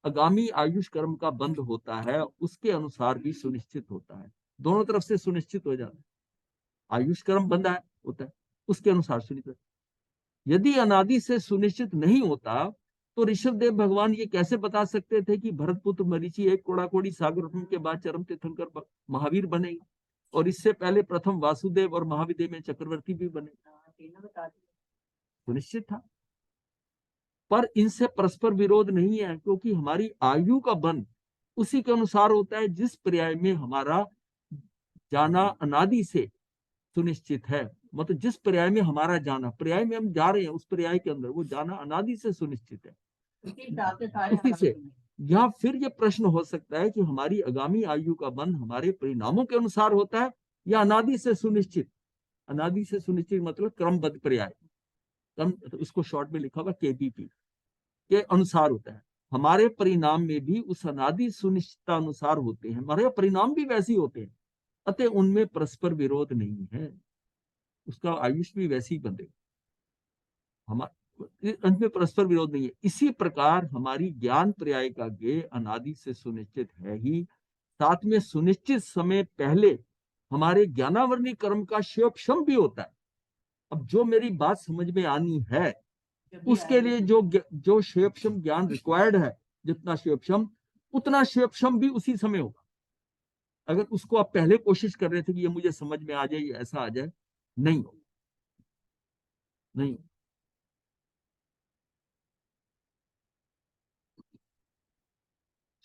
आगामी आयुष कर्म का बंध होता है, उसके अनुसार भी सुनिश्चित होता है। दोनों तरफ से सुनिश्चित हो जाता है। आयुष कर्म बंधा है होता है, उसके अनुसार सुनिश्चित। यदि अनादि से सुनिश्चित नहीं होता तो ऋषभदेव भगवान ये कैसे बता सकते थे कि भरतपुत्र मरीचि एक कोड़ाकोड़ी सागर के बाद चरम तीर्थंकर महावीर बनेगा, और इससे पहले प्रथम वासुदेव और महाविदेव में चक्रवर्ती भी बने? सुनिश्चित था। पर इनसे परस्पर विरोध नहीं है, क्योंकि हमारी आयु का बंध उसी के अनुसार होता है जिस पर्याय में हमारा जाना अनादि से सुनिश्चित है। मतलब जिस पर्याय में हमारा जाना, पर्याय में हम जा रहे हैं, उस पर्याय के अंदर वो जाना अनादि से सुनिश्चित है। उसी से या फिर ये प्रश्न हो सकता है कि हमारी आगामी आयु का बंध हमारे परिणामों के अनुसार होता है या अनादि से सुनिश्चित। अनादि से सुनिश्चित मतलब क्रमबद्ध पर्याय, क्रम, तो उसको शॉर्ट में लिखा हुआ KBP के अनुसार होता है। हमारे परिणाम में भी उस अनादि सुनिश्चितता अनुसार होते हैं, हमारे परिणाम भी वैसे ही होते हैं, अतः उनमें परस्पर विरोध नहीं है, उसका आयुष भी वैसे ही बंधेगा, हमारे परस्पर विरोध नहीं है। इसी प्रकार हमारी ज्ञान पर्याय का ज्ञेय अनादि से सुनिश्चित है ही, साथ में सुनिश्चित समय पहले हमारे ज्ञानावरणी कर्म का श्योपशम भी होता है। अब जो मेरी बात समझ में आनी है, उसके लिए जो श्योपशम ज्ञान रिक्वायर्ड है, जितना श्योपशम उतना श्योपशम भी उसी समय होगा। अगर उसको आप पहले कोशिश कर रहे थे कि ये मुझे समझ में आ जाए, ये ऐसा आ जाए, नहीं हो, नहीं।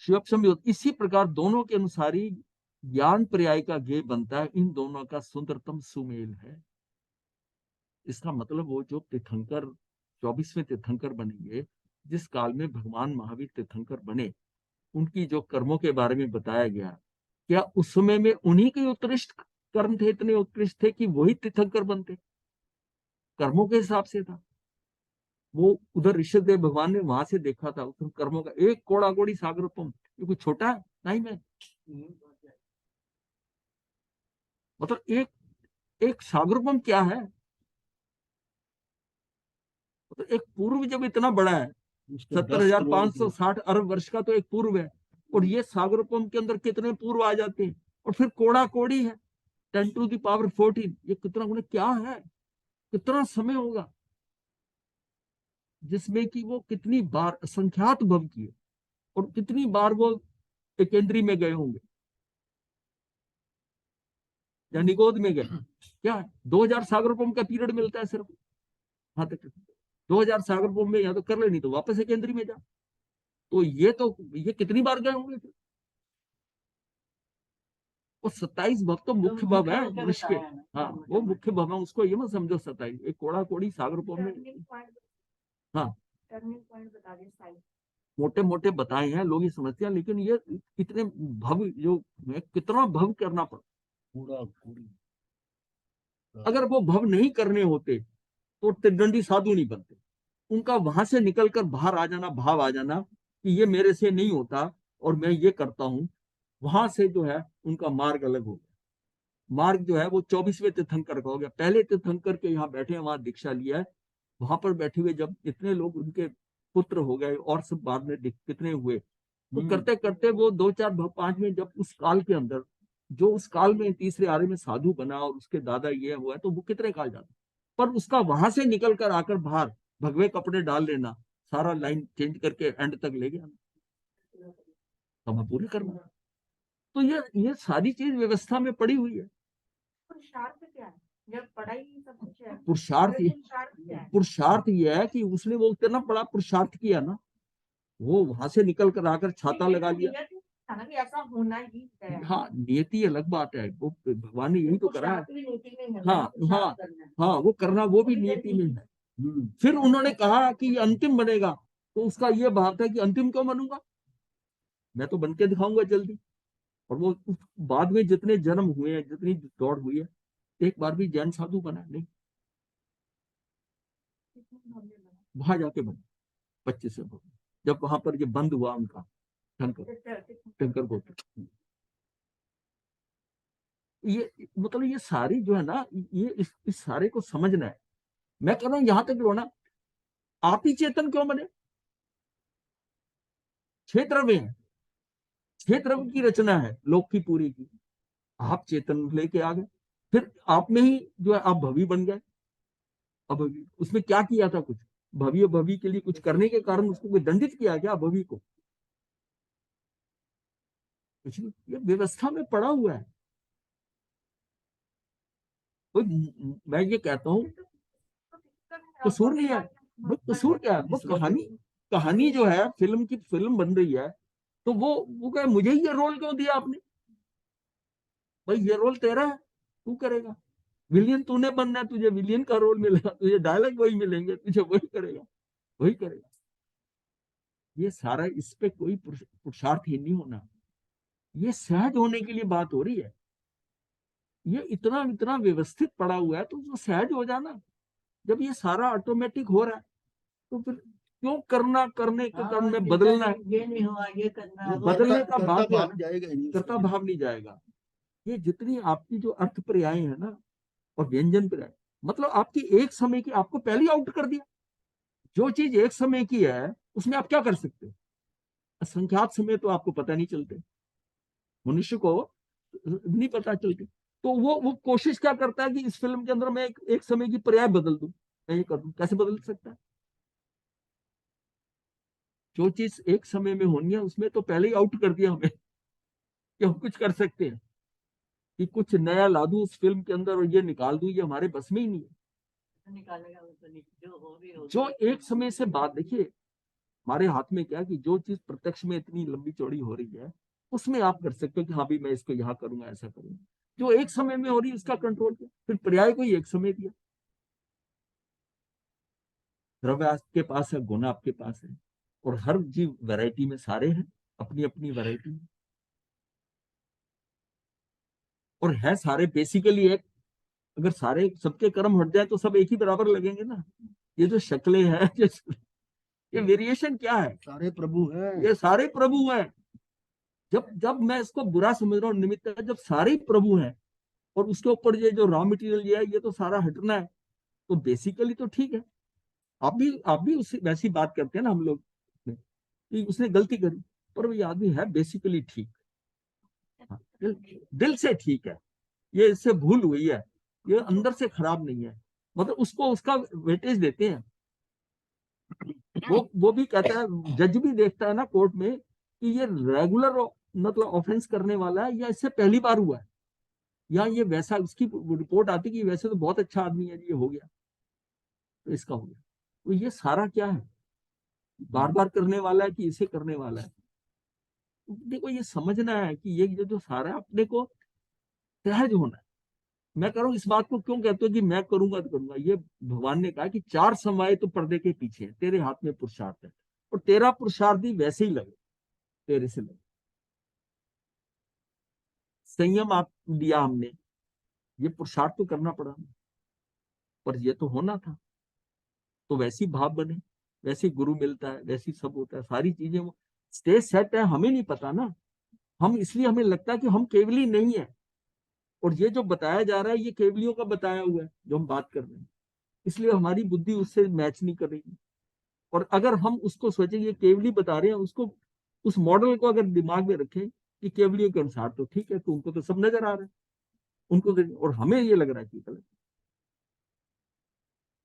शिवक्षम इसी प्रकार दोनों के अनुसार ही ज्ञान पर्याय का ज्ञेय बनता है। इन दोनों का सुंदरतम सुमेल है। इसका मतलब वो जो तीर्थंकर 24वें तीर्थंकर बनेंगे, जिस काल में भगवान महावीर तीर्थंकर बने, उनकी जो कर्मों के बारे में बताया गया, क्या उस समय में उन्हीं के उत्कृष्ट कर्म थे, इतने उत्कृष्ट थे कि वही तीर्थंकर बनते? कर्मों के हिसाब से था। वो उधर ऋषभदेव भगवान ने वहां से देखा था उन कर्मों का, एक कोड़ा कोड़ी सागरोपम, ये कुछ छोटा है नहीं। मैं मतलब एक सागरोपम क्या है, मतलब एक पूर्व जब इतना बड़ा है, 70,560 अरब वर्ष का तो एक पूर्व है, और ये सागरोपम के अंदर कितने पूर्व आ जाते हैं, और फिर कोड़ा कोड़ी है 10⁻14, ये कितना गुना क्या है, कितना समय होगा जिसमें कि वो कितनी बार असंख्यात भव किए, और कितनी बार वो एकेंद्री में गए होंगे या निगोद में गए। क्या 2000 सागरोपम का पीरियड मिलता है सिर्फ, हाँ तक 2000 सागरोपम में या तो कर ले, नहीं तो वापस एकेंद्री में जा। तो ये कितनी बार गए होंगे फिर? वो 27 भव तो मुख्य भव है ऋषि के, हाँ वो मुख्य भव है, उसको ये मत समझो 27 एक कोड़ा कोड़ी सागरोपम में। हाँ मोटे मोटे बताए हैं लोग ये समझते हैं, लेकिन ये कितने भव, जो कितना भव करना पड़ा। अगर वो भव नहीं करने होते तो त्रिदंडी साधु नहीं बनते। उनका वहां से निकलकर बाहर आ जाना, भाव आ जाना कि ये मेरे से नहीं होता और मैं ये करता हूं, वहां से जो है उनका मार्ग अलग हो गया। मार्ग जो है वो 24वें तीर्थंकर का हो गया। पहले तीर्थंकर के यहाँ बैठे हैं, वहां दीक्षा लिया है, वहां पर बैठे हुए जब इतने लोग उनके पुत्र हो गए और सब बाद में कितने हुए, तो करते करते वो 2005 में जब उस काल के अंदर, जो उस काल में तीसरे आर्य में साधु बना और उसके दादा ये हुआ है, तो वो कितने काल जाता, पर उसका वहां से निकल कर आकर बाहर भगवे कपड़े डाल लेना, सारा लाइन चेंज करके एंड तक ले गया, हमें पूरे करना। तो ये सारी चीज व्यवस्था में पड़ी हुई है। पुरुषार्थ क्या है जब पढ़ाई सब कुछ है? पुरुषार्थ क्या है? पुरुषार्थ ये है कि उसने वो इतना बड़ा पुरुषार्थ किया ना, वो वहां से निकल कर आकर छाता लगा लिया। नियति था ना कि ऐसा होना ही है। हाँ, नियति अलग बात है, वो भगवान ने यही तो करा है। पुरुषार्थ भी नीति में है, हाँ पुरुषार्थ हाँ करना है। हाँ, वो करना वो भी नियति में है। फिर उन्होंने कहा कि ये अंतिम बनेगा, तो उसका ये भाव था कि अंतिम क्यों बनूंगा, मैं तो बन के दिखाऊंगा जल्दी। और वो बाद में जितने जन्म हुए हैं, जितनी दौड़ हुई है, एक बार भी जैन साधु बना नहीं, वहां जाके बना 25 से, जब वहां पर ये बंद हुआ उनका टंकर को। ये मतलब ये सारी जो है ना, ये इस सारे को समझना है। मैं कह रहा हूं यहां तक लो ना, आप ही चेतन क्यों बने, क्षेत्र में, क्षेत्र की रचना है लोक की पूरी की, आप चेतन लेके आ गए, फिर आप में ही जो है आप भवी बन गए। अब उसमें क्या किया था, कुछ भवी के लिए कुछ करने के कारण उसको कोई दंडित किया क्या भवी को, कुछ नहीं, ये व्यवस्था में पड़ा हुआ है। मैं ये कहता हूँ कसूर नहीं है, वो कसूर क्या है, वो कहानी जो है फिल्म की, फिल्म बन रही है, तो वो कहे मुझे ही ये रोल क्यों दिया आपने, भाई ये रोल तेरा है, तू करेगा, विलियन तूने बनना है, तुझे विलियन का रोल मिलेगा, तुझे डायलॉग वही मिलेंगे, तुझे वही करेगा, वही करेगा। ये सारा, इस पे कोई पुरुषार्थ ही नहीं होना, ये सहज होने के लिए बात हो रही है। ये इतना इतना व्यवस्थित पड़ा हुआ है, तो सहज हो जाना। जब ये सारा ऑटोमेटिक हो रहा है, तो फिर क्यों करने के क्रम में बदलना है, ये नहीं हुआ, ये करना है, बदलने का करता भाव भाव जाएगा ही नहीं, करता भाव नहीं जाएगा। ये जितनी आपकी जो अर्थ पर्याय है ना, और व्यंजन पर्याय, मतलब आपकी एक समय की, आपको पहले आउट कर दिया। जो चीज एक समय की है उसमें आप क्या कर सकते हो, असंख्यात समय तो आपको पता नहीं चलते, मनुष्य को नहीं पता चलती। तो वो कोशिश क्या करता है कि इस फिल्म के अंदर मैं एक समय की पर्याय बदल दूं, मैं ये कर दूं, कैसे बदल सकता है। जो चीज एक समय में होनी है उसमें तो पहले ही आउट कर दिया हमें कि हम कुछ कर सकते हैं, कि कुछ नया ला दूं उस फिल्म के अंदर और ये निकाल दूं, ये हमारे बस में ही नहीं है। निकालेगा वो तो नहीं, जो हो भी हो। जो एक समय से बात, देखिए हमारे हाथ में क्या है कि जो चीज प्रत्यक्ष में इतनी लंबी चौड़ी हो रही है, उसमें आप कर सकते हो कि हाँ भी मैं इसको यहाँ करूंगा, ऐसा करूंगा। जो एक समय में हो रही है उसका कंट्रोल किया, फिर पर्याय को ही एक समय दिया। द्रव्य आपके पास है, गुण आपके पास है, और हर जीव वैरायटी में सारे हैं, अपनी अपनी वैरायटी में, और है सारे बेसिकली एक। अगर सारे सबके कर्म हट जाए तो सब एक ही बराबर लगेंगे ना। ये जो शक्लें हैं, ये वेरिएशन क्या है, सारे प्रभु हैं। ये सारे प्रभु हैं। जब जब मैं इसको बुरा समझ रहा हूँ निमित्त है, जब सारे ही प्रभु हैं और उसके ऊपर ये जो रॉ मटेरियल ये तो सारा हटना है, तो बेसिकली तो ठीक है। आप भी उससे वैसी बात करते हैं ना हम लोग, कि उसने गलती करी, पर वो आदमी है बेसिकली ठीक, हाँ, दिल से ठीक है, ये इससे भूल हुई है, ये अंदर से खराब नहीं है, मतलब उसको उसका वेटेज देते हैं। वो भी कहता है, जज भी देखता है ना कोर्ट में कि ये रेगुलर मतलब ऑफेंस करने वाला है या इससे पहली बार हुआ है, या ये वैसा, उसकी रिपोर्ट आती कि वैसे तो बहुत अच्छा आदमी है, ये हो गया तो इसका हो गया। तो ये सारा क्या है, बार बार करने वाला है कि इसे करने वाला है। देखो ये समझना है कि ये जो सारा अपने को सहज होना है। मैं कह रहा हूँ इस बात को क्यों कहते हो कि मैं करूंगा तो करूंगा, ये भगवान ने कहा कि 4 समय तो पर्दे के पीछे है, तेरे हाथ में पुरुषार्थ है, और तेरा पुरुषार्थ भी वैसे ही लगे, तेरे से लगे। संयम आप दिया हमने, ये पुरुषार्थ तो करना पड़ा, पर ये तो होना था, तो वैसी भाव बने, वैसे गुरु मिलता है, वैसी सब होता है, सारी चीजें वो स्टेज सेट है, हमें नहीं पता ना, हम इसलिए हमें लगता है कि हम केवली नहीं है, और ये जो बताया जा रहा है ये केवलियों का बताया हुआ है जो हम बात कर रहे हैं, इसलिए हमारी बुद्धि उससे मैच नहीं कर रही। और अगर हम उसको सोचें ये केवली बता रहे हैं, उसको उस मॉडल को अगर दिमाग में रखें कि केवलियों के अनुसार तो ठीक है, तो उनको तो सब नजर आ रहा है, उनको तो, और हमें ये लग रहा है कि गलत।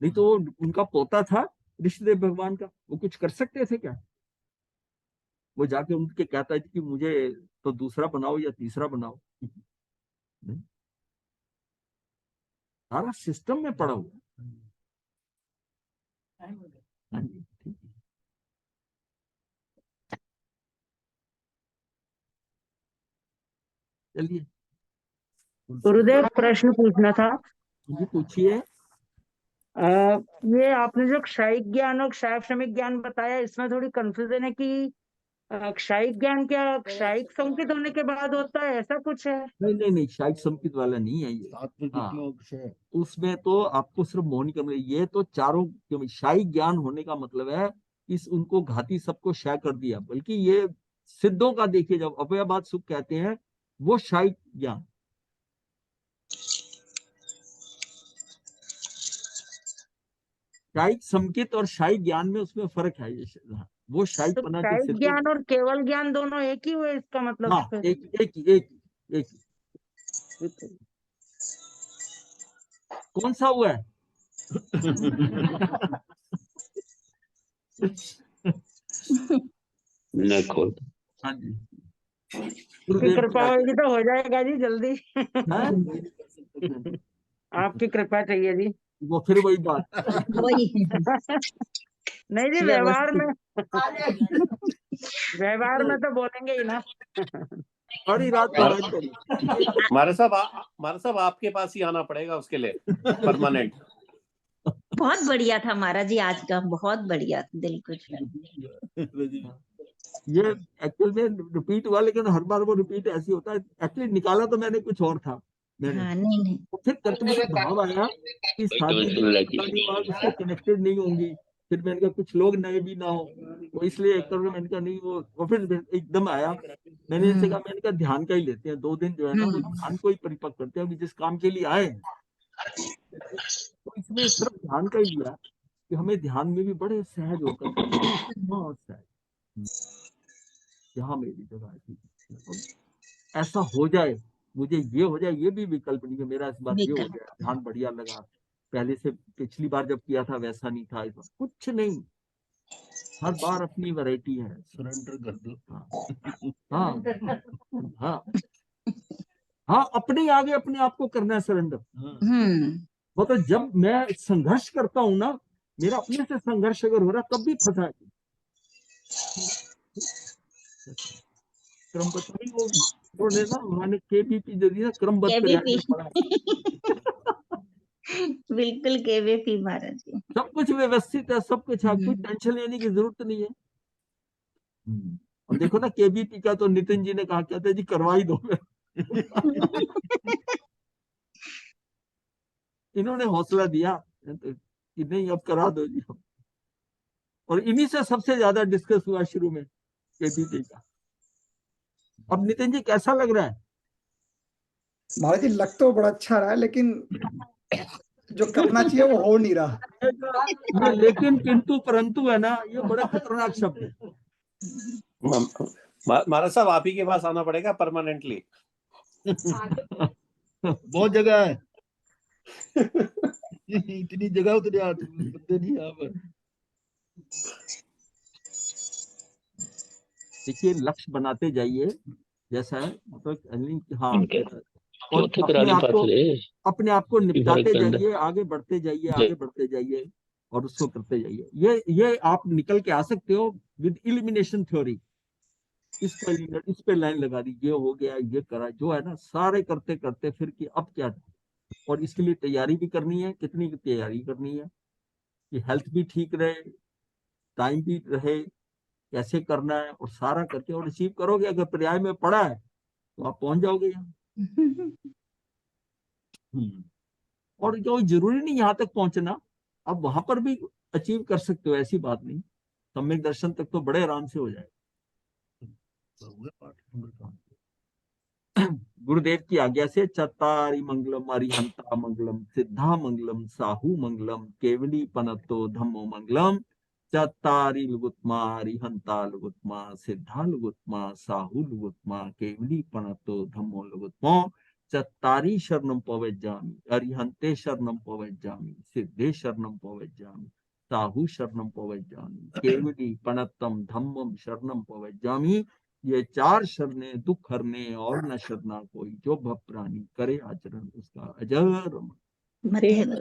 नहीं तो उनका पोता था ऋषिदेव भगवान का, वो कुछ कर सकते थे क्या? वो जाके उनके कहता है कि मुझे तो दूसरा बनाओ या तीसरा बनाओ। नहीं, सारा सिस्टम में पड़ा हुआ है। हाँ जी, ठीक है। चलिए, गुरुदेव, प्रश्न पूछना था। जी पूछिए। ये आपने जो क्षयिक ज्ञान और क्षय श्रमिक ज्ञान बताया, इसमें थोड़ी कंफ्यूजन है कि क्षयिक ज्ञान क्या क्षयिक संकित होने के बाद होता है, ऐसा कुछ है? नहीं नहीं नहीं, शायद संकित वाला नहीं है ये। सात्विक हाँ, योग से उसमें तो आपको सिर्फ मौन करना, ये तो चारों शाही ज्ञान होने का मतलब है इस उनको घाती सबको क्षय कर दिया, बल्कि ये सिद्धों का देखिए, जब अभयबाद सुख कहते हैं वो शाही ज्ञान। शाही संकित और शाही ज्ञान में उसमें फर्क है। ये वो शाही तो पना जो क्षयिक सिद्धों, ज्ञान और केवल ज्ञान दोनों एक ही हुए, इसका मतलब हाँ, फिर? एक एक एक एक कौन सा हुआ है? न खोल। हाँ जी, आपकी गुरुदेव की कृपा होगी तो हो जाएगा जी जल्दी। हाँ? आपकी कृपा चाहिए जी। वो फिर वही बात। वही नहीं जी, व्यवहार में व्यवहार में तो बोलेंगे ही ना। सारी रात पढ़ाई करी। हमारे साहब आपके पास ही आना पड़ेगा उसके लिए परमानेंट। बहुत बढ़िया था महाराज जी, आज का बहुत बढ़िया, दिल खुश। ये एक्चुअल में रिपीट हुआ, लेकिन हर बार वो रिपीट ऐसे होता है। एक्चुअली निकाला तो मैंने कुछ और था मैंने, हाँ, नहीं नहीं, तो फिर कर्तव्य भाव आया कि शादी उससे कनेक्टेड नहीं होंगी। फिर मैंने कहा कुछ लोग नए भी ना हो, तो इसलिए एक तरह मैंने कहा नहीं वो, और फिर एकदम आया। मैंने इनसे कहा, मैंने कहा ध्यान का ही लेते हैं 2 दिन जो है ना, ध्यान को ही परिपक्व करते हैं, जिस काम के लिए आए हैं। तो इसमें सिर्फ ध्यान का ही लिया कि हमें ध्यान में भी बड़े सहज होकर, हाँ सहज, यहाँ मेरी जगह है, ऐसा हो जाए, मुझे ये हो जाए, ये भी विकल्प नहीं है मेरा। इस बार ये हो विकल्प। गया, ध्यान बढ़िया लगा, पहले से पिछली बार जब किया था वैसा नहीं था, इस बार कुछ नहीं, हर बार अपनी वैरायटी है। सरेंडर कर दो। हाँ हाँ हाँ हाँ, अपने आगे अपने आप को करना है सरेंडर। मतलब जब मैं संघर्ष करता हूं ना, मेरा अपने से संघर्ष अगर हो रहा, तब भी फंसा है। क्रमबद्ध नहीं, वो उन्होंने ना, उन्होंने केबीपी जो दी ना, क्रमबद्ध केबीपी पढ़ा। बिल्कुल केबीपी महाराज जी। सब कुछ व्यवस्थित है, सब कुछ है, कोई टेंशन लेने की जरूरत नहीं है। और देखो ना, केबीपी का तो नितिन जी ने कहा, कहते जी करवा ही दो। इन्होंने हौसला दिया कि नहीं अब करा दो जी। और इन्हीं से सबसे ज्यादा डिस्कस हुआ शुरू में केबीपी का। अब नितिन जी कैसा लग रहा है? महाराज जी, लग तो बड़ा अच्छा रहा है, लेकिन जो करना चाहिए वो हो नहीं रहा। ये लेकिन किंतु परंतु है ना, ये बड़ा खतरनाक शब्द है। महाराज साहब आप ही के पास आना पड़ेगा परमानेंटली। बहुत जगह है। इतनी जगह उतने बंदे नहीं यहाँ पर। देखिए, लक्ष्य बनाते जाइए, जैसा है मतलब, हाँ, और अपने आप को निपटाते जाइए, आगे बढ़ते जाइए, आगे बढ़ते जाइए, और उसको करते जाइए। ये आप निकल के आ सकते हो विद इलिमिनेशन थ्योरी। इस पे लाइन लगा दी, ये हो गया, ये करा, जो है ना, सारे करते करते फिर कि अब क्या। और इसके लिए तैयारी भी करनी है, कितनी तैयारी करनी है कि हेल्थ भी ठीक रहे, टाइम भी रहे, कैसे करना है, और सारा करके और अचीव करोगे। अगर पर्याय में पड़ा है तो आप पहुंच जाओगे यहाँ। और जो जरूरी नहीं यहाँ तक पहुंचना, आप वहां पर भी अचीव कर सकते हो, ऐसी बात नहीं। सम्यक दर्शन तक तो बड़े आराम से हो जाए। गुरुदेव की आज्ञा से चत्तारि मंगलम अरिहंता मंगलम सिद्धा मंगलम साहू मंगलम केवली पनतो धम्मो मंगलम चत्तारी लुगुत्मा अरिहंता लुगुत्मा सिद्धा लुगुत्मा साहु लुगुत्मा केवली पनतो धम्मो लुगुत्मा चत्तारी शरणम पवेज्जामि अरिहंते शरणम पवेज्जामि सिद्धे शरणम पवेज्जामि साहु शरणम पवेज्जामि केवली पनत्तम धम्मम शरणम पवेज्जामि। ये 4 शरणें दुख हरने और न शरणा कोई, जो भव प्राणी करे आचरण उसका अजर अमर। मथे जय हिंद।